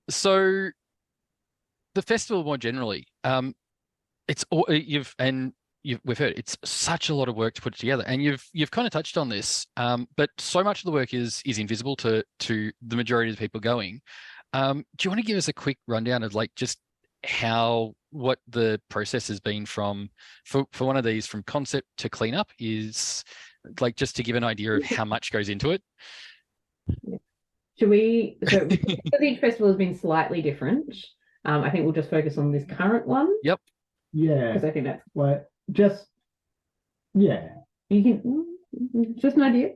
So the festival more generally, we've heard it's such a lot of work to put it together, and you've kind of touched on this, but so much of the work is invisible to the majority of the people going. Do you want to give us a quick rundown of just what the process has been for one of these, from concept to cleanup, is just to give an idea of how much goes into it? So each festival has been slightly different. I think we'll just focus on this current one. Yep. Yeah. Because I think that's you can just an idea.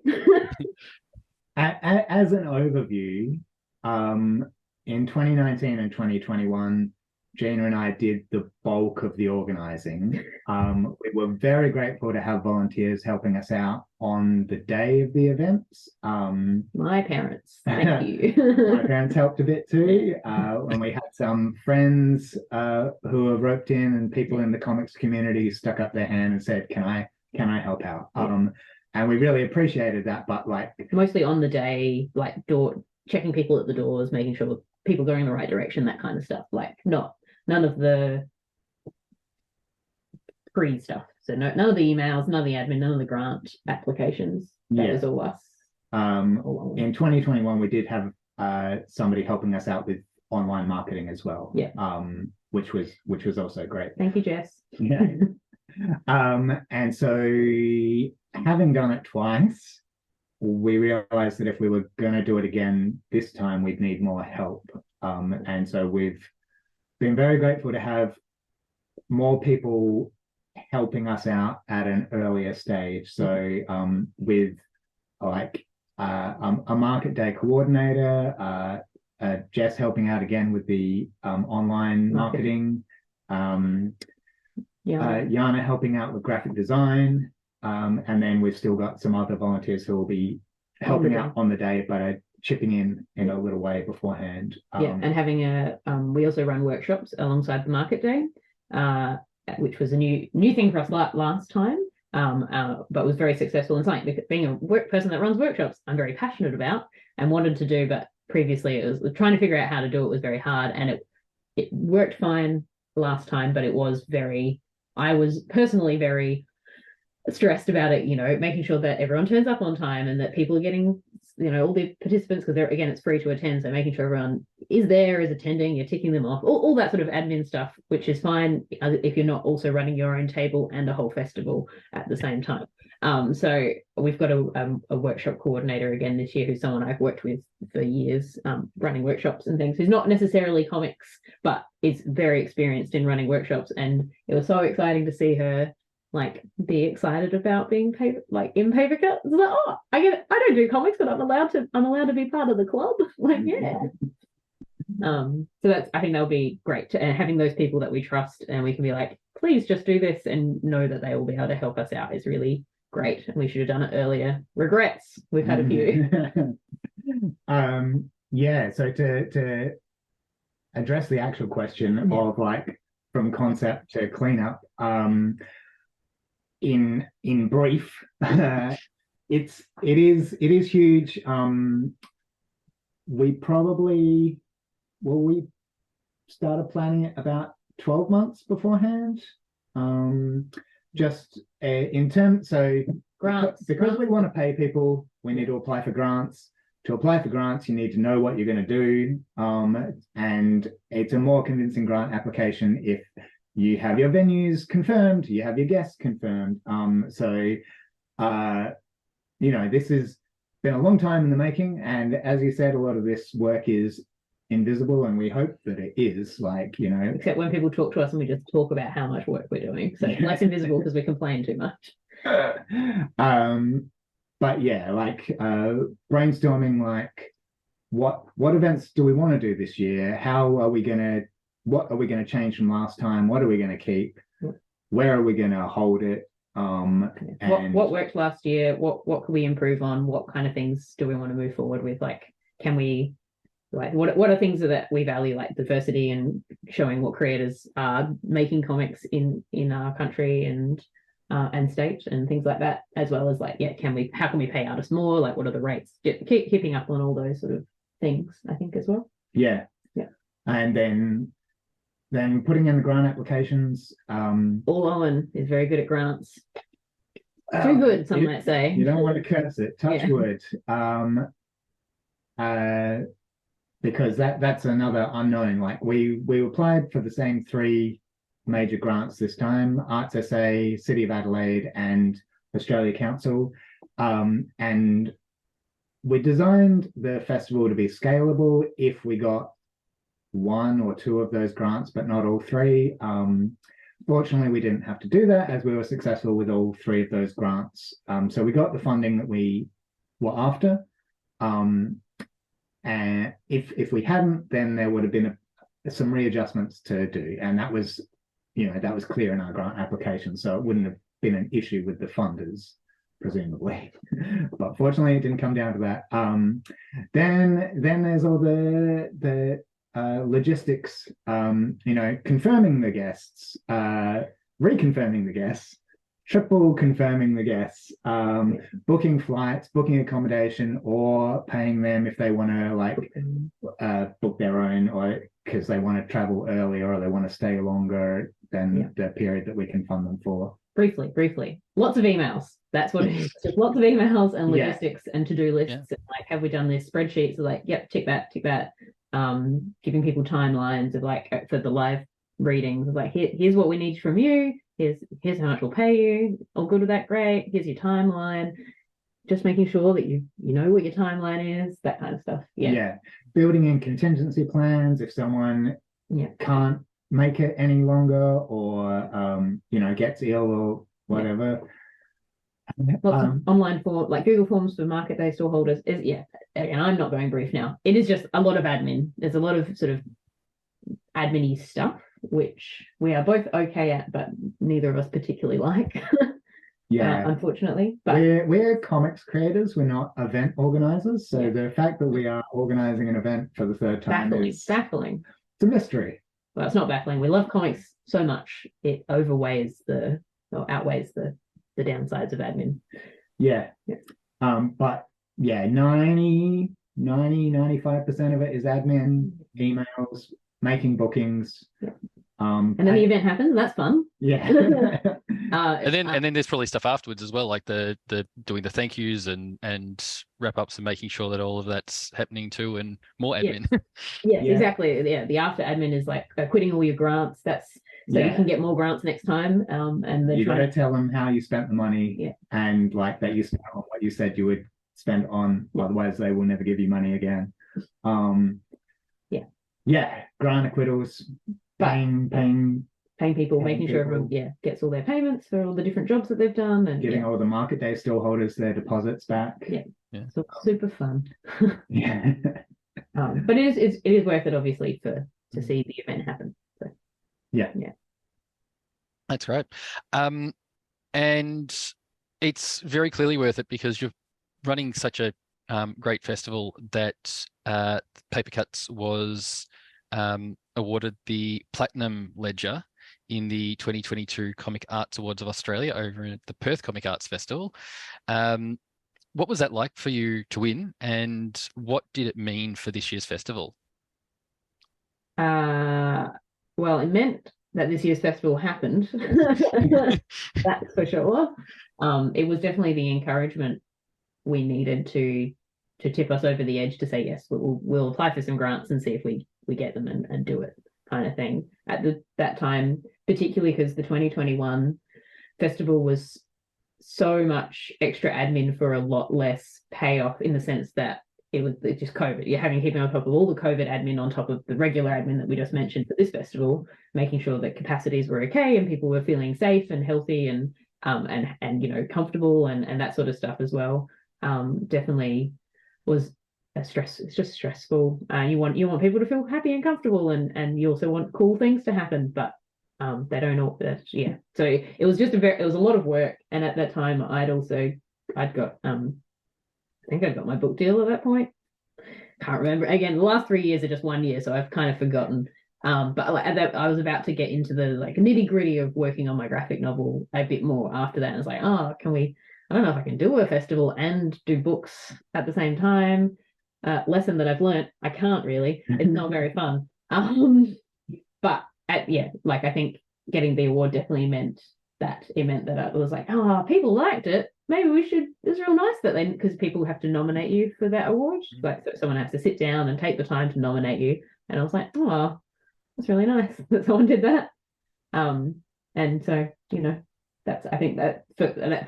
As an overview, in 2019 and 2021, Gina and I did the bulk of the organizing. We were very grateful to have volunteers helping us out on the day of the events. My parents, thank you. My parents helped a bit too. And we had some friends who were roped in, and people in the comics community stuck up their hand and said, can I help out? and we really appreciated that. But like mostly on the day, like checking people at the doors, making sure people going in the right direction, that kind of stuff. Like none of the pre stuff. So none of the emails, none of the admin, none of the grant applications. That was all us. In 2021, we did have somebody helping us out with online marketing as well. Yeah. Which was also great. Thank you, Jess. Yeah. And so having done it twice, we realized that if we were going to do it again this time, we'd need more help. And so we've been very grateful to have more people helping us out at an earlier stage. So with like a market day coordinator, Jess helping out again with the online marketing, Yana helping out with graphic design, and then we've still got some other volunteers who will be helping out on the day, but are chipping in a little way beforehand. And having we also run workshops alongside the market day, which was a new thing for us last time, but was very successful. And something, being a person that runs workshops, I'm very passionate about and wanted to do, but previously it was trying to figure out how to do it was very hard, and it worked fine last time, but I was personally very stressed about it, making sure that everyone turns up on time and that people are getting, all the participants, because again, it's free to attend. So making sure everyone is attending, you're ticking them off, all that sort of admin stuff, which is fine if you're not also running your own table and a whole festival at the same time. So we've got a workshop coordinator again this year, who's someone I've worked with for years, running workshops and things, who's not necessarily comics, but is very experienced in running workshops. And it was so exciting to see her be excited about being in Papercuts. It's like, oh, I don't do comics, but I'm allowed to be part of the club. Yeah. So I think that'll be great, and having those people that we trust and we can be like, please just do this, and know that they will be able to help us out is really great. And we should have done it earlier. Regrets, we've had a few. So to address the actual question of from concept to cleanup, in brief, it is huge. We started planning it about 12 months beforehand. Just in terms, so grants, because we want to pay people, we need to apply for grants. To apply for grants, you need to know what you're going to do, and it's a more convincing grant application if you have your venues confirmed, you have your guests confirmed. This has been a long time in the making, and as you said, a lot of this work is invisible, and we hope that it is, except when people talk to us and we just talk about how much work we're doing, so less invisible because we complain too much. But yeah, brainstorming, what events do we want to do this year? What are we going to change from last time? What are we going to keep? Where are we going to hold it? What worked last year? What can we improve on? What kind of things do we want to move forward with? Can we what are things that we value, like diversity and showing what creators are making comics in our country and state and things like that, as well as how can we pay artists more? What are the rates? Keeping up on all those sort of things, I think, as well. Yeah. And then putting in the grant applications. Owen is very good at grants. Too good, some might say. You don't want to curse it. Touch wood. Because that's another unknown. We applied for the same 3 major grants this time: Arts SA, City of Adelaide, and Australia Council. And we designed the festival to be scalable if we got 1 or 2 of those grants, but not all 3. Fortunately, we didn't have to do that, as we were successful with all 3 of those grants. So we got the funding that we were after. And if we hadn't, then there would have been some readjustments to do, and that was clear in our grant application, so it wouldn't have been an issue with the funders, presumably. But fortunately, it didn't come down to that. Then there's all the logistics, confirming the guests, reconfirming the guests, triple confirming the guests, booking flights, booking accommodation, or paying them if they want to like book their own, or because they want to travel earlier or they want to stay longer than the period that we can fund them for. Briefly, lots of emails. That's what it is. Just lots of emails and logistics and to-do lists. And like, have we done this? Spreadsheets of like, yep, tick that. Giving people timelines of like for the live readings of like, here's what we need from you. Here's how much we'll pay you. All good with that? Great. Here's your timeline. Just making sure that you know what your timeline is, that kind of stuff. Yeah. Building in contingency plans if someone can't make it any longer, or gets ill or whatever. Lots of online form, like Google Forms for market day store holders is and I'm not going brief now. It is just a lot of admin. There's a lot of sort of admin-y stuff which we are both okay at, but neither of us particularly like. Unfortunately. But we're comics creators, we're not event organizers. So the fact that we are organizing an event for the third time is baffling. It's a mystery. Well, it's not baffling. We love comics so much it outweighs the downsides of admin. But 95% of it is admin, emails, making bookings. And then the event happens, and that's fun. And then there's probably stuff afterwards as well, like the doing the thank yous and wrap ups and making sure that all of that's happening too, and more admin. Exactly. The after admin is like quitting all your grants. That's so you can get more grants next time. And you got to tell them how you spent the money, and like that you spent on what you said you would spend on. Otherwise, they will never give you money again. Grant acquittals. Paying people, making sure everyone gets all their payments for all the different jobs that they've done, and giving all the market day store holders their deposits back. So super fun. But it is worth it, obviously, to see the event happen. So that's right. And it's very clearly worth it because you're running such a great festival that Papercuts was awarded the Platinum Ledger in the 2022 Comic Arts Awards of Australia over at the Perth Comic Arts Festival. What was that like for you to win, and what did it mean for this year's festival? Well, it meant that this year's festival happened. That's for sure. It was definitely the encouragement we needed to tip us over the edge to say, yes, we'll apply for some grants and see if we get them and do it, kind of thing. At that time, particularly because the 2021 festival was so much extra admin for a lot less payoff, in the sense that it's just COVID. You're keeping on top of all the COVID admin on top of the regular admin that we just mentioned for this festival, making sure that capacities were okay and people were feeling safe and healthy and comfortable and that sort of stuff as well. Definitely was a stress. It's just stressful. You want people to feel happy and comfortable, and you also want cool things to happen, but they don't all. So it was just it was a lot of work. And at that time, I think I'd got my book deal at that point. Can't remember. Again, the last 3 years are just 1 year, so I've kind of forgotten. But I was about to get into the nitty gritty of working on my graphic novel a bit more after that. And I was like, can we? I don't know if I can do a festival and do books at the same time. Lesson that I've learned, I can't really. It's not very fun. But I think getting the award definitely meant that I was like, people liked it. Maybe we should. It's real nice that because people have to nominate you for that award. So someone has to sit down and take the time to nominate you. And I was like, that's really nice that someone did that. And so I think that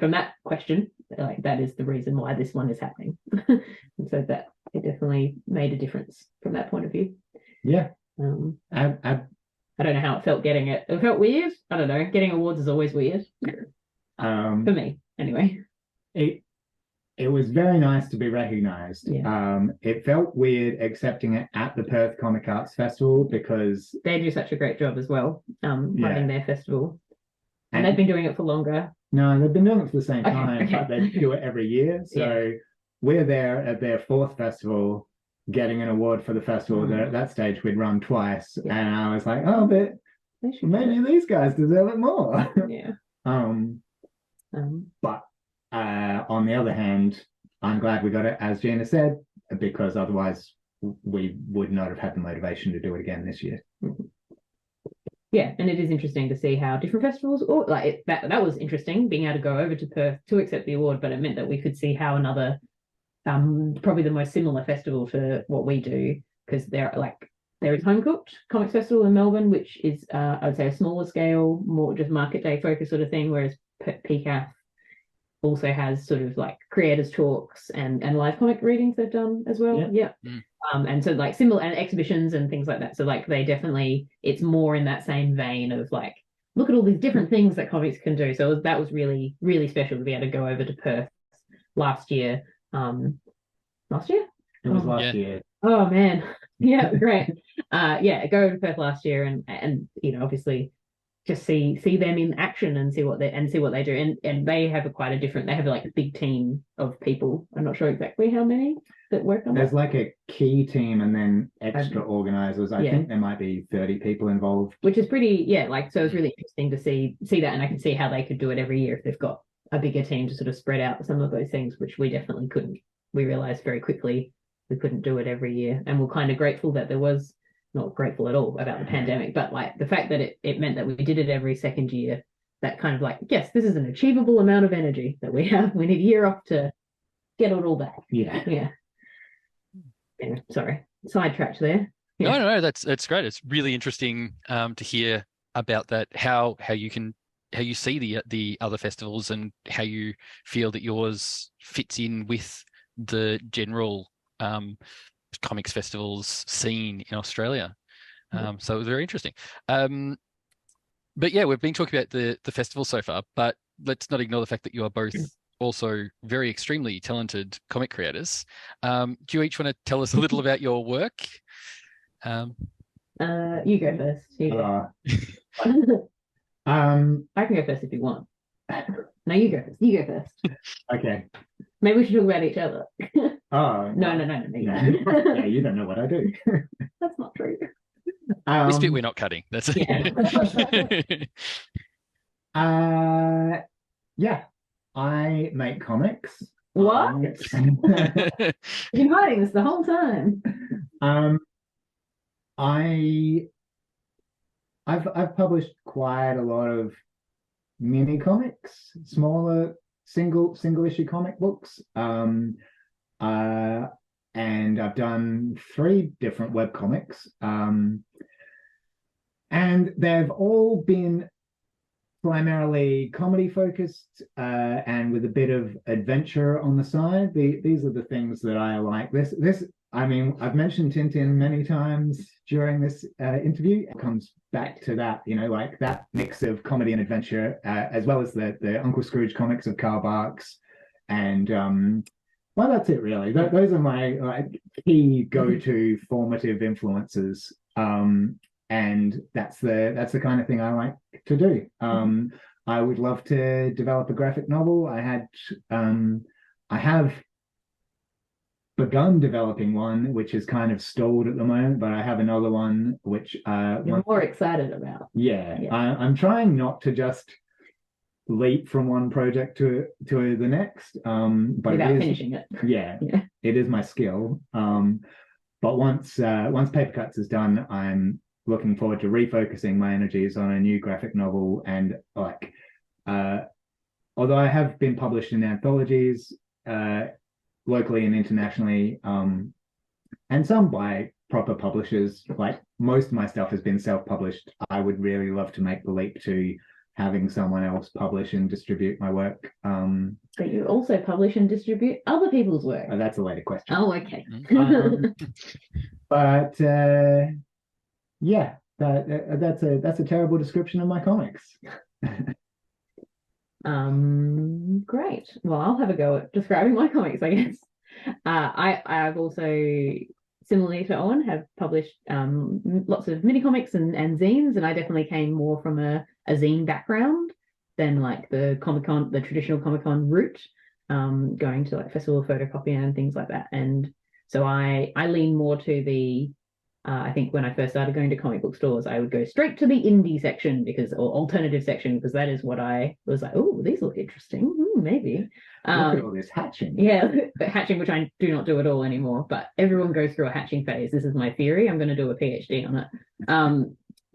from that question, that is the reason why this one is happening. And so that it definitely made a difference from that point of view. I don't know how it felt getting it. It felt weird. I don't know. Getting awards is always weird. For me, anyway. It was very nice to be recognized. It felt weird accepting it at the Perth Comic Arts Festival because they do such a great job as well, running their festival. And they've been doing it for longer. No, they've been doing it for the same time, but they do it every year. So we're there at their fourth festival, getting an award for the festival. At that stage, we'd run twice, and I was like, but maybe these guys deserve it more. But on the other hand, I'm glad we got it, as Gina said, because otherwise we would not have had the motivation to do it again this year. Yeah, and it is interesting to see how different festivals, or like that was interesting, being able to go over to Perth to accept the award, but it meant that we could see how another, probably the most similar festival to what we do, because there is Home Cooked Comics Festival in Melbourne, which is I would say a smaller scale, more just market day focus sort of thing, whereas PCAF also has sort of like creators talks and live comic readings they've done as well. Yeah. And so like similar, and exhibitions and things like that. So like they definitely, it's more in that same vein of like, look at all these different things that comics can do. So that was really, really special to be able to go over to Perth last year. Last year? It was last year. Oh man. Yeah, great. Yeah, go over to Perth last year and you know, obviously just see them in action and see what they do. And they have they have like a big team of people. I'm not sure exactly how many that work on There's that. like a key team and then extra organizers. I think there might be 30 people involved. Which is pretty, like, so it's really interesting to see that, and I can see how they could do it every year if they've got a bigger team to sort of spread out some of those things, which we definitely couldn't. We realized very quickly we couldn't do it every year. And we're kind of grateful that there was, not grateful at all about the pandemic, but like the fact that it meant that we did it every second year, that kind of like, yes, this is an achievable amount of energy that we have. We need a year off to get it all back. Yeah. Anyway, sorry, sidetracked there. No, that's great. It's really interesting to hear about that, how you see the other festivals and how you feel that yours fits in with the general comics festivals scene in Australia. So it was very interesting. But yeah, we've been talking about the festival so far, but let's not ignore the fact that you are both also very extremely talented comic creators. Do you each want to tell us a little about your work? You go first. You go. I can go first if you want. No, you go first. You go first. Okay. Maybe we should talk about each other. Oh no. Yeah, you don't know what I do. That's not true. This bit we're not cutting. That's yeah. I make comics. What? You've been hiding this the whole time. I've published quite a lot of mini comics, smaller single issue comic books. And I've done 3 different web comics. And they've all been primarily comedy focused and with a bit of adventure on the side. These are the things that I like. I mean, I've mentioned Tintin many times during this interview. It comes back to that, like that mix of comedy and adventure, as well as the Uncle Scrooge comics of Carl Barks. And well, that's it really. Those are my key go-to formative influences. And that's the kind of thing I like to do. I would love to develop a graphic novel. I have begun developing one, which is kind of stalled at the moment, but I have another one which you're more excited about. Yeah. I'm trying not to just leap from one project to the next, but without finishing it. Yeah, it is my skill. But once Papercuts is done, I'm looking forward to refocusing my energies on a new graphic novel. And although I have been published in anthologies locally and internationally, and some by proper publishers, like most of my stuff has been self-published, I would really love to make the leap to having someone else publish and distribute my work. But you also publish and distribute other people's work. Oh, that's a later question. Oh, okay. But yeah, that's a terrible description of my comics. Great. Well, I'll have a go at describing my comics, I guess. I've also, similarly to Owen, have published lots of mini comics and zines, and I definitely came more from a zine background than like the traditional Comic-Con route, going to like festival photocopy and things like that. And so I lean more to the I think when I first started going to comic book stores, I would go straight to the indie section or alternative section, because that is what I was like, oh, these look interesting. Maybe. Look at all this hatching. Yeah, but hatching, which I do not do at all anymore, but everyone goes through a hatching phase. This is my theory. I'm going to do a PhD on it.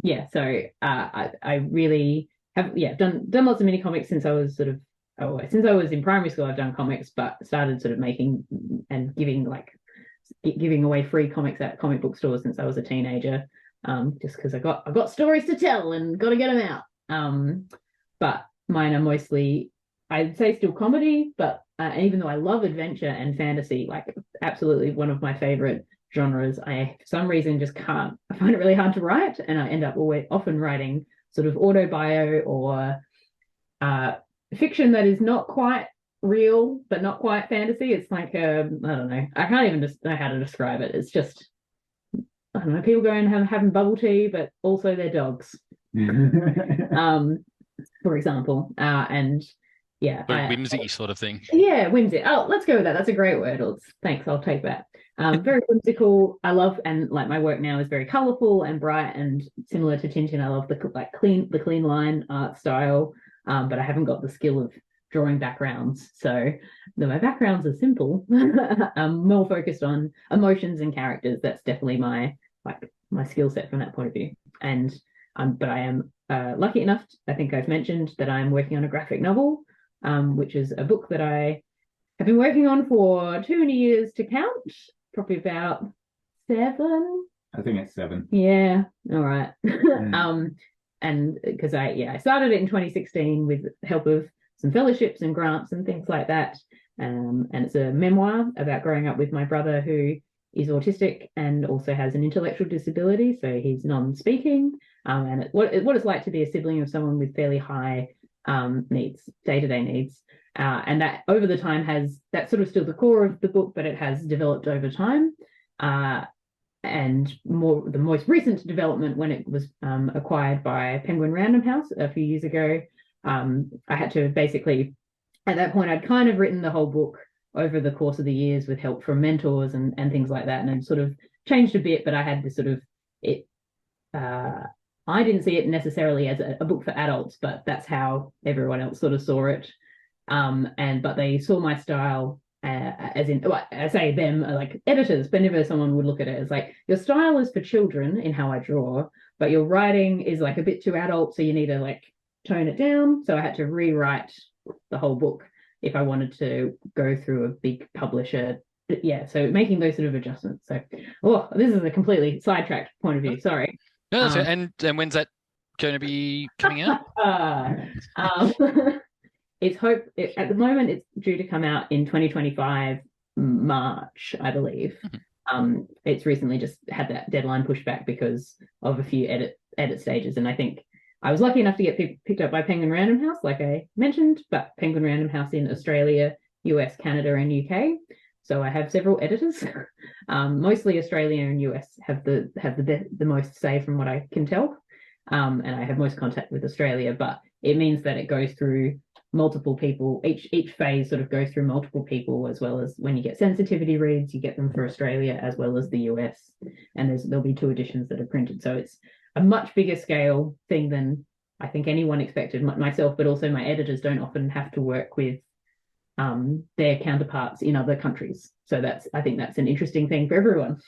Yeah, so I really have done lots of mini comics since I was since I was in primary school. I've done comics, but started sort of making and giving away free comics at comic book stores since I was a teenager, just because I got stories to tell and got to get them out. But mine are mostly, I'd say, still comedy, but even though I love adventure and fantasy, like absolutely one of my favorite genres, I for some reason just can't. I find it really hard to write, and I end up often writing sort of autobio or fiction that is not quite real but not quite fantasy. It's like I don't know. I can't even just know how to describe it. It's just, I don't know. People going and having bubble tea, but also their dogs. For example, and yeah, whimsy sort of thing. Yeah, whimsy. Oh, let's go with that. That's a great word. Thanks. I'll take that. Very whimsical. I love, and like my work now is very colorful and bright and similar to Tintin. I love the clean line art style, but I haven't got the skill of drawing backgrounds. So though my backgrounds are simple, I'm more focused on emotions and characters. That's definitely my skill set from that point of view. And but I am lucky enough, I think I've mentioned that I'm working on a graphic novel, which is a book that I have been working on for too many years to count, probably about 7. I think it's 7. Yeah, all right. And because I started it in 2016 with the help of some fellowships and grants and things like that. And it's a memoir about growing up with my brother, who is autistic and also has an intellectual disability, so he's non-speaking, and what it's like to be a sibling of someone with fairly high needs, day-to-day needs, and that over the time that's sort of still the core of the book, but it has developed over time, and the most recent development when it was acquired by Penguin Random House a few years ago. I had to basically, at that point, I'd kind of written the whole book over the course of the years with help from mentors and things like that, and it sort of changed a bit, but I had this sort of I didn't see it necessarily as a book for adults, but that's how everyone else sort of saw it. But they saw my style as in, well, I say them like editors, but never someone would look at it as like, your style is for children in how I draw, but your writing is like a bit too adult, so you need to like tone it down. So I had to rewrite the whole book if I wanted to go through a big publisher. Yeah, so making those sort of adjustments. So, this is a completely sidetracked point of view. Sorry. No, and when's that going to be coming out? At the moment it's due to come out in 2025 March, I believe. It's recently just had that deadline pushed back because of a few edit stages, and I think I was lucky enough to get picked up by Penguin Random House, like I mentioned, but Penguin Random House in Australia, US, Canada, and UK. So I have several editors. Mostly Australia and US have the most say from what I can tell. And I have most contact with Australia, but it means that it goes through multiple people. Each phase sort of goes through multiple people, as well as when you get sensitivity reads, you get them for Australia as well as the US. And there'll be 2 editions that are printed. So it's a much bigger scale thing than I think anyone expected, myself, but also my editors don't often have to work with their counterparts in other countries. So I think that's an interesting thing for everyone.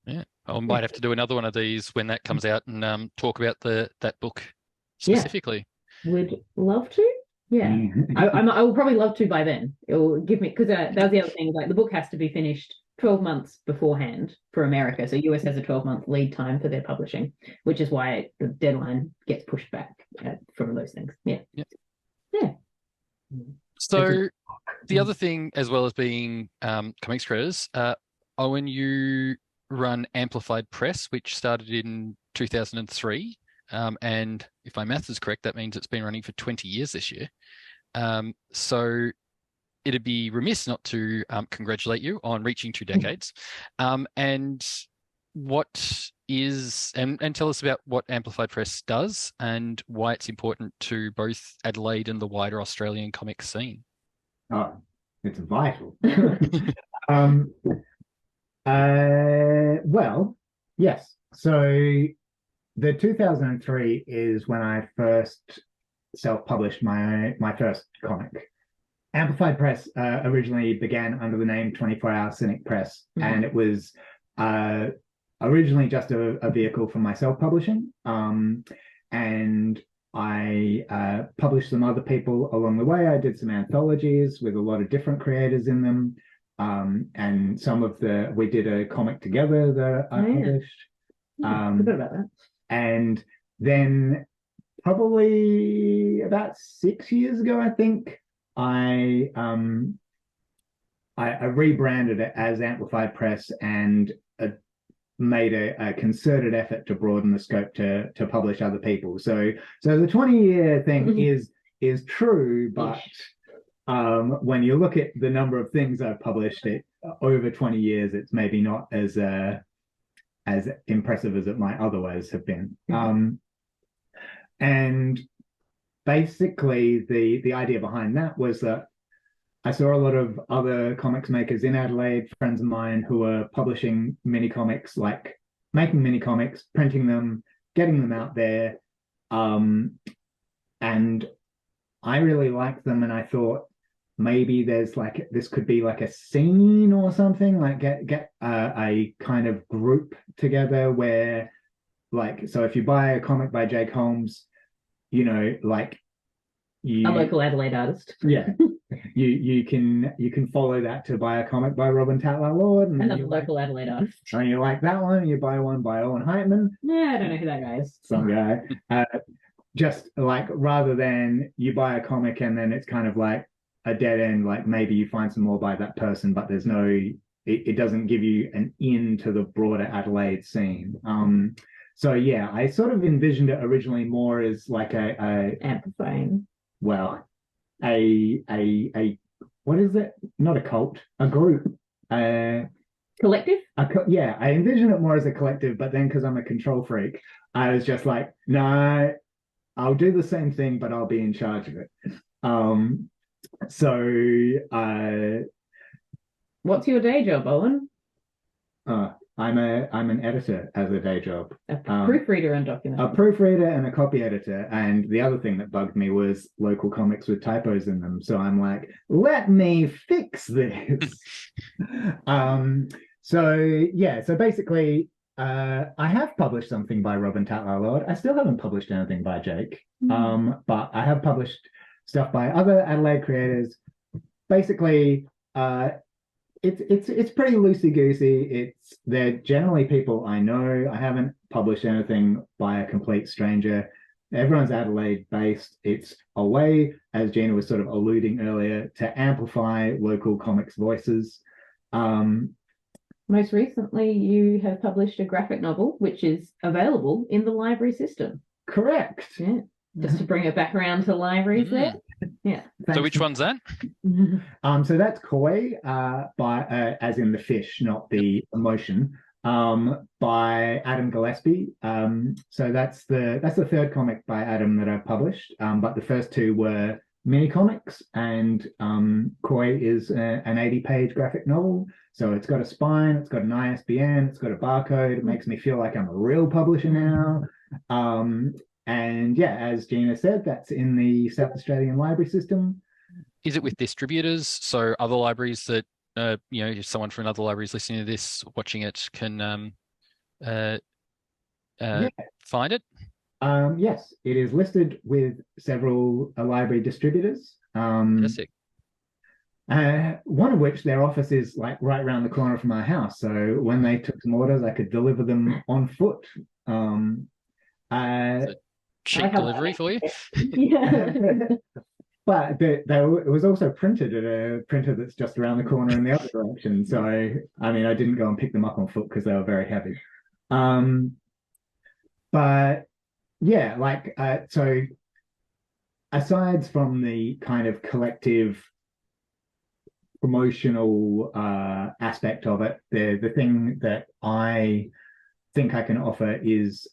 Yeah, I might have to do another one of these when that comes out and talk about that book specifically. Yeah. Would love to. Yeah, I will probably love to by then. It will give me, because that was the other thing. Like the book has to be finished 12 months beforehand for America. So US has a 12-month lead time for their publishing, which is why the deadline gets pushed back from those things. Yeah. So the other thing, as well as being comics creators, Owen, you run Amplified Press, which started in 2003. And if my math is correct, that means it's been running for 20 years this year. So it'd be remiss not to congratulate you on reaching 2 decades. And tell us about what Amplified Press does and why it's important to both Adelaide and the wider Australian comic scene. Oh, it's vital. Well, Yes. So the 2003 is when I first self-published my first comic. Amplified Press originally began under the name 24 Hour Cynic Press, and it was originally just a vehicle for my self-publishing. And I published some other people along the way. I did some anthologies with a lot of different creators in them. And we did a comic together that I published. Forgot about that. And then probably about 6 years ago, I think, I rebranded it as Amplified Press and made a concerted effort to broaden the scope to publish other people. So the 20-year thing is true, but when you look at the number of things I've published over 20 years, it's maybe not as impressive as it might otherwise have been. And basically the idea behind that was that I saw a lot of other comics makers in Adelaide, friends of mine, who were publishing mini comics, like making mini comics, printing them, getting them out there. And I really liked them, and I thought maybe this could be like a scene or something, like get a kind of group together where, like, so if you buy a comic by Jake Holmes, a local Adelaide artist. Yeah. you can follow that to buy a comic by Robin Tatler Lord, and another local Adelaide artist. And you like that one, you buy one by Owen Heitmann. Yeah, I don't know who that guy is. Some guy. Just like, rather than you buy a comic and then it's kind of like a dead end, like maybe you find some more by that person, but there's it doesn't give you an in to the broader Adelaide scene. So yeah, I sort of envisioned it originally more as like a amplifying. Well, a what is it? Not a cult, a group. Collective? Yeah, I envision it more as a collective, but then because I'm a control freak, I was just like, no, I'll do the same thing, but I'll be in charge of it. What's your day job, Owen? I'm an editor as a day job. A proofreader and document. A proofreader and a copy editor. And the other thing that bugged me was local comics with typos in them. So I'm like, let me fix this. So basically, I have published something by Robin Tatler Lord. I still haven't published anything by Jake. But I have published stuff by other Adelaide creators. Basically, it's pretty loosey-goosey. They're generally people I know. I haven't published anything by a complete stranger. Everyone's Adelaide-based. It's a way, as Gina was sort of alluding earlier, to amplify local comics voices. Most recently, you have published a graphic novel, which is available in the library system. Correct. Yeah. Just to bring it back around to libraries there. Yeah. So which one's that? So that's Koi, as in the fish, not the emotion, by Adam Gillespie. So that's the third comic by Adam that I've published. But the first two were mini comics, and Koi is an 80-page graphic novel. So it's got a spine, it's got an ISBN, it's got a barcode. It makes me feel like I'm a real publisher now. And yeah, as Gina said, that's in the South Australian library system. Is it with distributors? So other libraries that, if someone from another library is listening to this, watching it, can find it? Yes, it is listed with several library distributors. Fantastic. One of which their office is like right around the corner from my house. So when they took some orders, I could deliver them on foot. Cheap delivery for you. Yeah. But it was also printed at a printer that's just around the corner in the other direction. So I didn't go and pick them up on foot because they were very heavy. But yeah, so aside from the kind of collective promotional aspect of it, the thing that I think I can offer is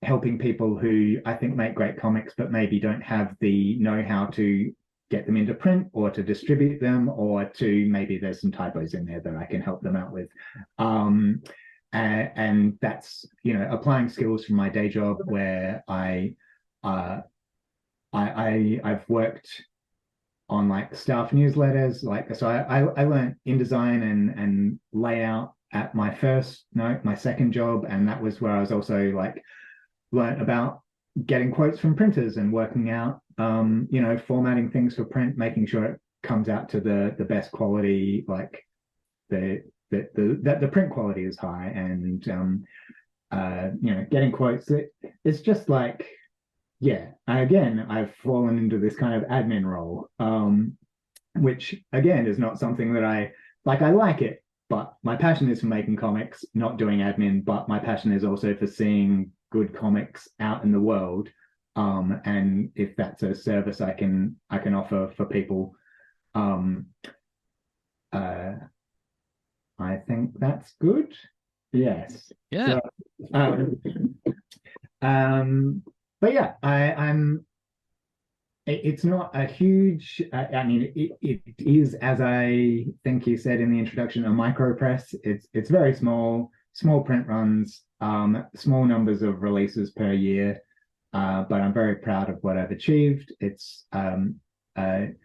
helping people who I think make great comics but maybe don't have the know-how to get them into print or to distribute them, or to maybe there's some typos in there that I can help them out with. and that's, you know, applying skills from my day job where I've worked on like staff newsletters, like, so I learned InDesign and layout at my second job, and that was where I was also like learned about getting quotes from printers and working out, you know, formatting things for print, making sure it comes out to the best quality, like the print quality is high, and you know, getting quotes. It's just like, yeah, again, I've fallen into this kind of admin role, which again is not something that I like. I like it, but my passion is for making comics, not doing admin. But my passion is also for seeing good comics out in the world. And if that's a service I can offer for people, I think that's good. Yes. Yeah. So, but yeah, I'm. It's not a huge. I mean, it is, as I think you said in the introduction, a micro press. It's very small print runs, small numbers of releases per year. But I'm very proud of what I've achieved. It's very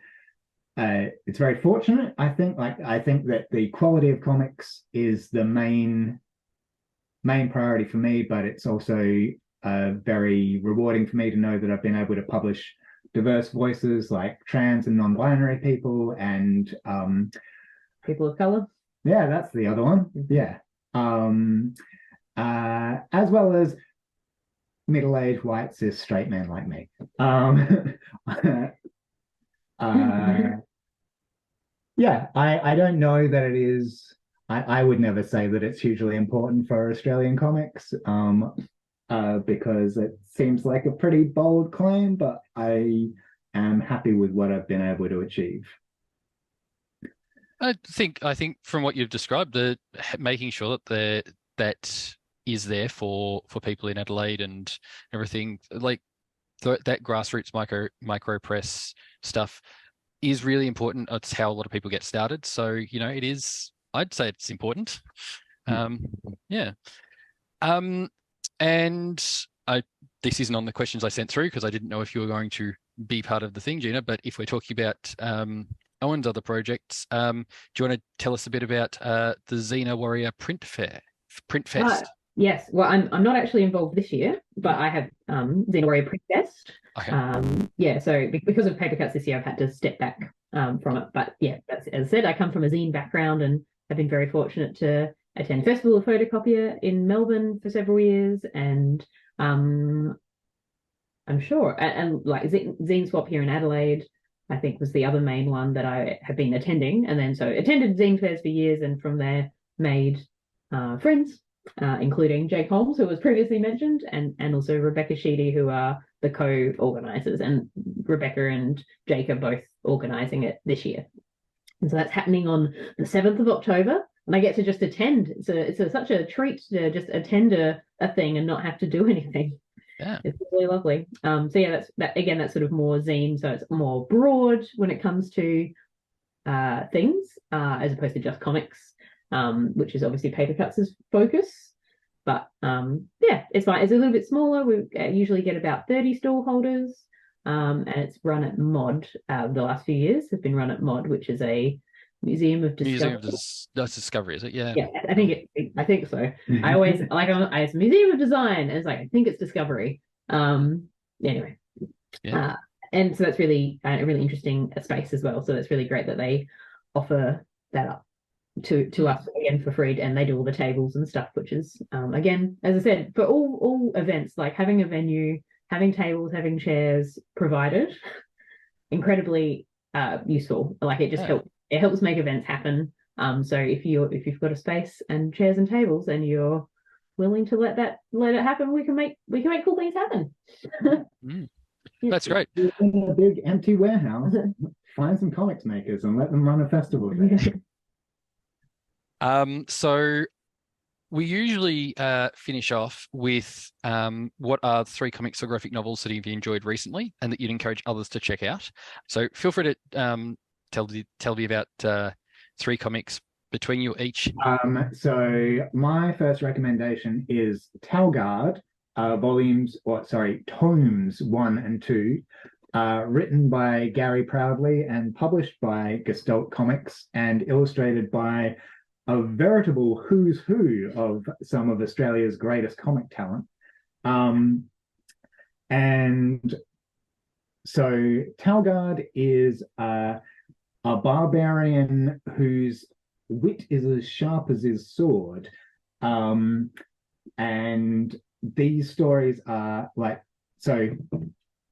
fortunate. I think that the quality of comics is the main priority for me, but it's also very rewarding for me to know that I've been able to publish diverse voices like trans and non-binary people and people of color. Yeah, that's the other one. Yeah. As well as middle-aged white cis straight men like me. Yeah, I don't know that it is. I would never say that it's hugely important for Australian comics, because it seems like a pretty bold claim, but I am happy with what I've been able to achieve. I think from what you've described, the making sure that that is there for people in Adelaide and everything, like that grassroots micro press stuff is really important. It's how a lot of people get started. So, you know, it is, I'd say it's important. Yeah. And this isn't on the questions I sent through because I didn't know if you were going to be part of the thing, Gina, but if we're talking about Owen's other projects, do you want to tell us a bit about the Xena Warrior Print Fest? Yes, well, I'm not actually involved this year, but I have Xena Warrior Print Fest. Okay. Yeah, so because of Papercuts this year, I've had to step back from it. But yeah, that's, as I said, I come from a zine background and have been very fortunate to attend Festival of Photocopier in Melbourne for several years, and I'm sure, and like Zine Swap here in Adelaide, I think was the other main one that I have been attending, and then so attended zine fairs for years, and from there made friends, including Jake Holmes, who was previously mentioned, and also Rebecca Sheedy, who are the co-organizers, and Rebecca and Jake are both organizing it this year. And so that's happening on the 7th of October, and I get to just attend. It's such a treat to just attend a thing and not have to do anything. Yeah, it's really lovely. So yeah, that's sort of more zine, so it's more broad when it comes to things, as opposed to just comics, which is obviously Papercuts' focus. But yeah, it's fine. It's a little bit smaller. We usually get about 30 stall holders, and it's run at MOD. The last few years have been run at MOD, which is a Museum of Discovery. That's Discovery, is it? Yeah. Yeah, I think so. I always it's Museum of Design, and it's like I think it's Discovery. Anyway, yeah. And so that's really a really interesting space as well. So that's really great that they offer that up to us again for free, and they do all the tables and stuff, which is again, as I said, for all events, like having a venue, having tables, having chairs provided, incredibly useful. Like it just helps make events happen. So if you've got a space and chairs and tables and you're willing to let it happen, we can make cool things happen. That's great. In a big empty warehouse, find some comics makers and let them run a festival there. So we usually finish off with what are 3 comics or graphic novels that you've enjoyed recently and that you'd encourage others to check out. So feel free to tell me about 3 comics between you each? So my first recommendation is Talgard, tomes 1 and 2, written by Gary Proudley and published by Gestalt Comics and illustrated by a veritable who's who of some of Australia's greatest comic talent. And so Talgard is a barbarian whose wit is as sharp as his sword. And these stories are so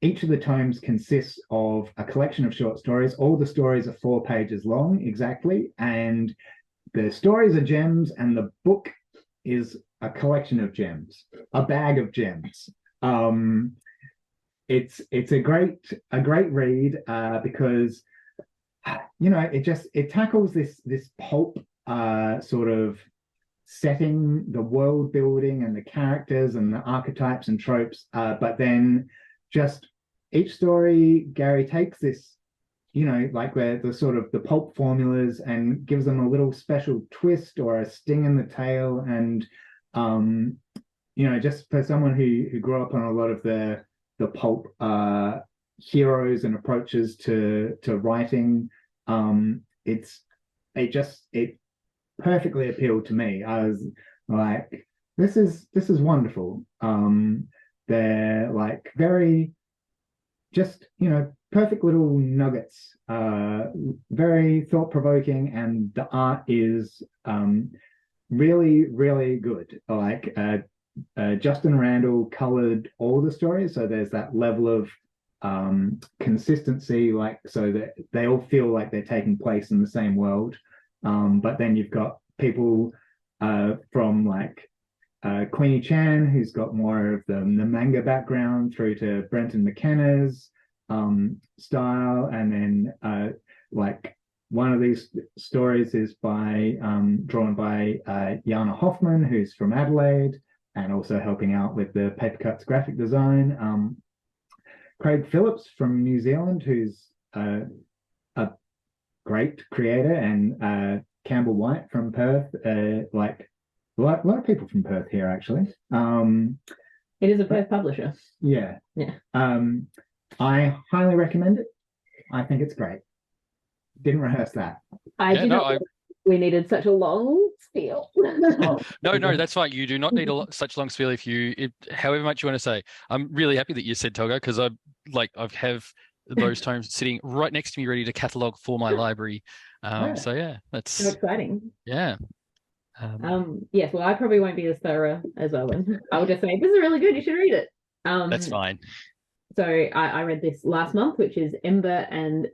each of the tomes consists of a collection of short stories. All the stories are 4 pages long exactly, and the stories are gems, and the book is a collection of gems, a bag of gems. It's a great read because it tackles this pulp sort of setting, the world building and the characters and the archetypes and tropes, but then just each story, Gary takes this, where the sort of the pulp formulas and gives them a little special twist or a sting in the tail. And just for someone who grew up on a lot of the pulp heroes and approaches to writing, it perfectly appealed to me. I was like, this is wonderful. They're like very just perfect little nuggets, very thought-provoking, and the art is really, really good. Like Justin Randall colored all the stories, so there's that level of consistency, so that they all feel like they're taking place in the same world. But then you've got people from Queenie Chan, who's got more of the manga background, through to Brenton McKenna's style, and then one of these stories is drawn by Jana Hoffman, who's from Adelaide, and also helping out with the Papercuts graphic design. Craig Phillips from New Zealand, who's a great creator, and Campbell White from Perth. A lot of people from Perth here, actually. It is a Perth publisher. Yeah. Yeah. I highly recommend it. I think it's great. Didn't rehearse that. We needed such a long spiel. No, that's fine. You do not need such long spiel however much you want to say. I'm really happy that you said Togo, because I have those tomes sitting right next to me ready to catalogue for my library. So yeah, that's so exciting. Yeah. Yes, well, I probably won't be as thorough as Owen. I'll just say, this is really good, you should read it. That's fine. So I read this last month, which is Ember and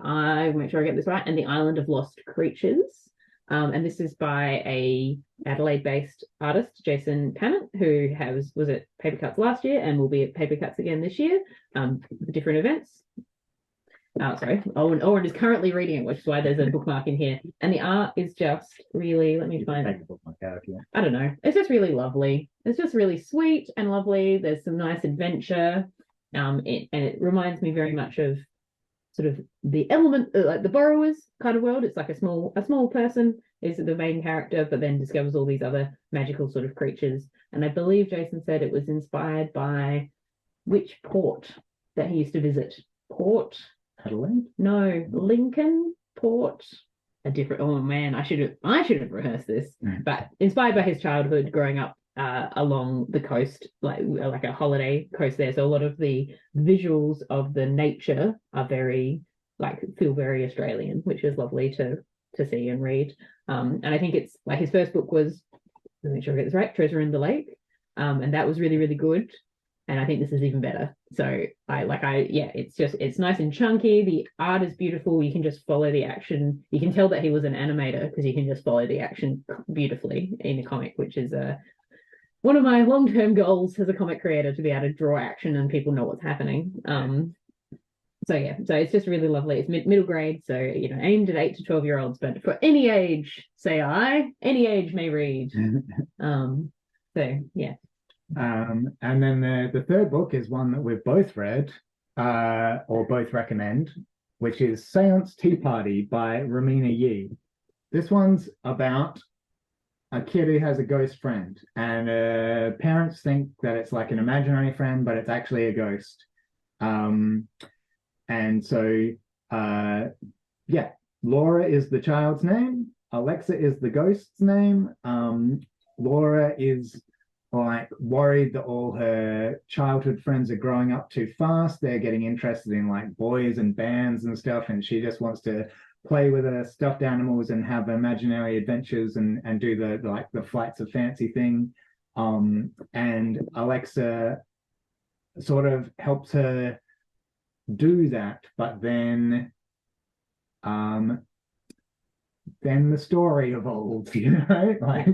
I'll make sure I get this right, and the Island of Lost Creatures. And this is by a Adelaide-based artist, Jason Pannett, who was at Papercuts last year and will be at Papercuts again this year, different events. Sorry, Owen is currently reading it, which is why there's a bookmark in here. And the art is just really, let me find it. I don't know. It's just really lovely. It's just really sweet and lovely. There's some nice adventure. And it reminds me very much of sort of the element, like the Borrowers kind of world. It's like a small person is the main character, but then discovers all these other magical sort of creatures. And I believe Jason said it was inspired by which port that he used to visit? Port Adelaide? No, Lincoln, Port. A different. Oh man, I should have rehearsed this. But inspired by his childhood growing up along the coast, like a holiday coast there. So a lot of the visuals of the nature are feel very Australian, which is lovely to see and read. And I think it's his first book was, let me make sure I get this right, Treasure in the Lake. And that was really, really good. And I think this is even better. So it's nice and chunky. The art is beautiful. You can just follow the action. You can tell that he was an animator because you can just follow the action beautifully in a comic, which is one of my long-term goals as a comic creator, to be able to draw action and people know what's happening. So it's just really lovely. It's middle grade, so aimed at 8 to 12-year-olds, but for any age, any age may read. So yeah. And then the third book is one that we've both read, or both recommend, which is Seance Tea Party by Romina Yee. This one's about a kid who has a ghost friend, and parents think that it's like an imaginary friend, but it's actually a ghost. And so, yeah, Laura is the child's name. Alexa is the ghost's name. Laura is like worried that all her childhood friends are growing up too fast. They're getting interested in like boys and bands and stuff, and she just wants to play with her stuffed animals and have imaginary adventures and do the flights of fancy thing. And Alexa sort of helps her do that, but then the story evolves, you know, like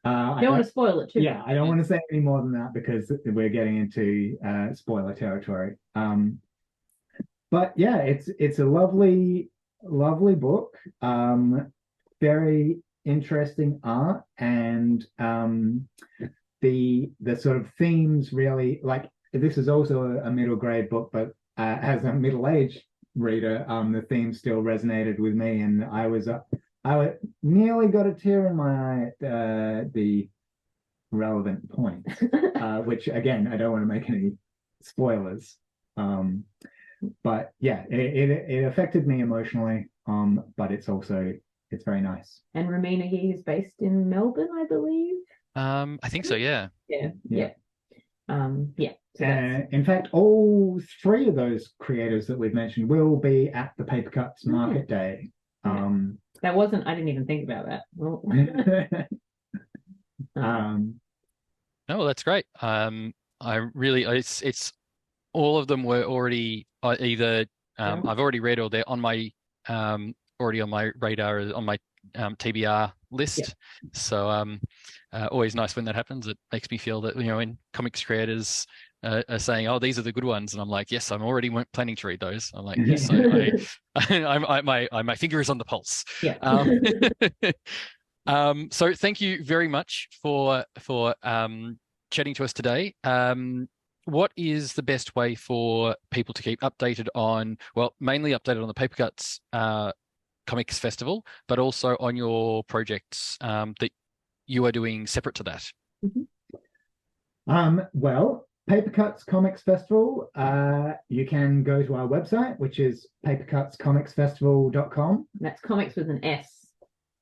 I don't want to spoil it too. Yeah, I don't want to say any more than that because we're getting into spoiler territory. But yeah, it's a lovely book. Very interesting art, and the sort of themes really, like, this is also a middle grade book, but as a middle-aged reader, the themes still resonated with me, and I nearly got a tear in my eye at the relevant point, which again, I don't want to make any spoilers. But yeah, it affected me emotionally. But it's very nice. And Romina Gee is based in Melbourne, I believe. I think so, yeah. Yeah. So in fact, all three of those creators that we've mentioned will be at the Papercuts Market Day. That wasn't, I didn't even think about that. Oh, that's great. I really, it's all of them were already either I've already read, or they're on my already on my radar, on my TBR list. So always nice when that happens. It makes me feel that, you know, when comics creators are saying, "Oh, these are the good ones," and I'm like, "Yes, I'm already planning to read those." I'm like, "Yes, my finger is on the pulse." Yeah. So thank you very much for chatting to us today. What is the best way for people to keep updated on, well, mainly updated on the Papercuts Comics Festival, but also on your projects that you are doing separate to that? Well, Papercuts Comics Festival, you can go to our website, which is papercutscomicsfestival.com. That's comics with an S.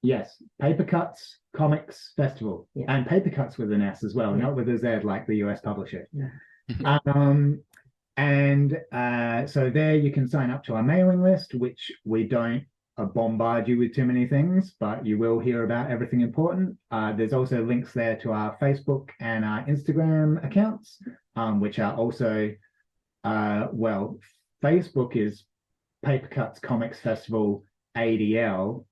Yes, Papercuts Comics Festival, and Papercuts with an S as well, not with a Z like the US publisher. So there you can sign up to our mailing list, which we don't bombard you with too many things, but you will hear about everything important. There's also links there to our Facebook and our Instagram accounts, which are also, Facebook is Papercuts Comics Festival ADL,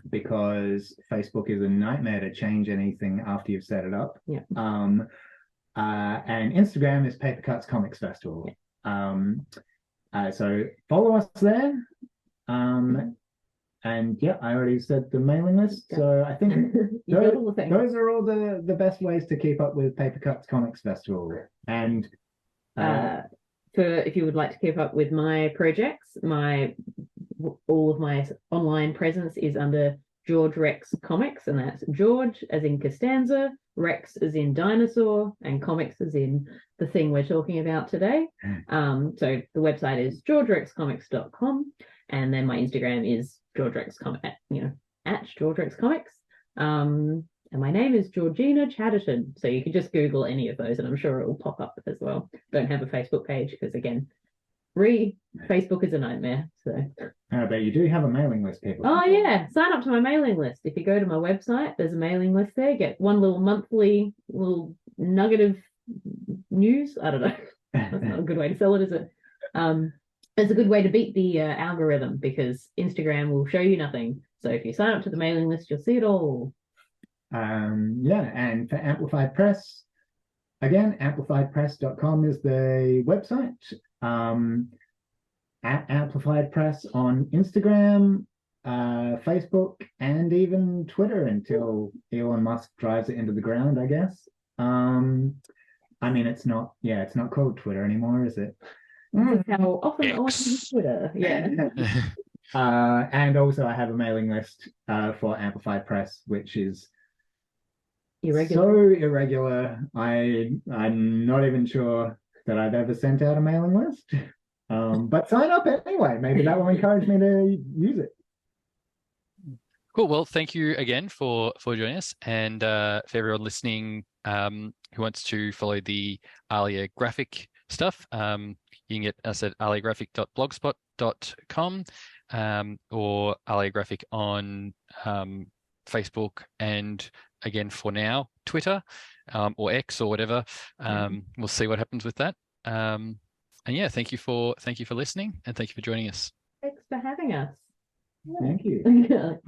because Facebook is a nightmare to change anything after you've set it up. And Instagram is Papercuts Comics Festival. So follow us there. And yeah, I already said the mailing list. So I think those are all the best ways to keep up with Papercuts Comics Festival. And if you would like to keep up with my projects, all of my online presence is under George Rex Comics, and that's George as in Costanza, Rex as in dinosaur, and comics as in the thing we're talking about today. So the website is georgerexcomics.com, and then my Instagram is at George Rex Comics. And my name is Georgina Chadderton, so you can just Google any of those and I'm sure it will pop up as well. Don't have a Facebook page because, again, Facebook is a nightmare. So but you do have a mailing list, people. Oh yeah, sign up to my mailing list. If you go to my website, there's a mailing list there. Get one little monthly nugget of news. I don't know. That's not a good way to sell it, is it? It's a good way to beat the algorithm, because Instagram will show you nothing. So if you sign up to the mailing list, you'll see it all. And for Amplified Press, again, amplifiedpress.com is the website. At Amplified Press on Instagram, Facebook, and even Twitter until Elon Musk drives it into the ground, I guess. I mean, it's not called Twitter anymore, is it? How often on Twitter? Yeah. And also I have a mailing list for Amplified Press, which is Irregular. so irregular. I'm not even sure that I've ever sent out a mailing list. But sign up anyway. Maybe that will encourage me to use it. Cool. Well, thank you again for joining us, and for everyone listening who wants to follow the Alia graphic stuff, you can get us at aliagraphic.blogspot.com or Alia Graphic on Facebook, and again for now Twitter or X or whatever. We'll see what happens with that. And yeah, thank you for listening, and thank you for joining us. Thanks for having us. Thank you.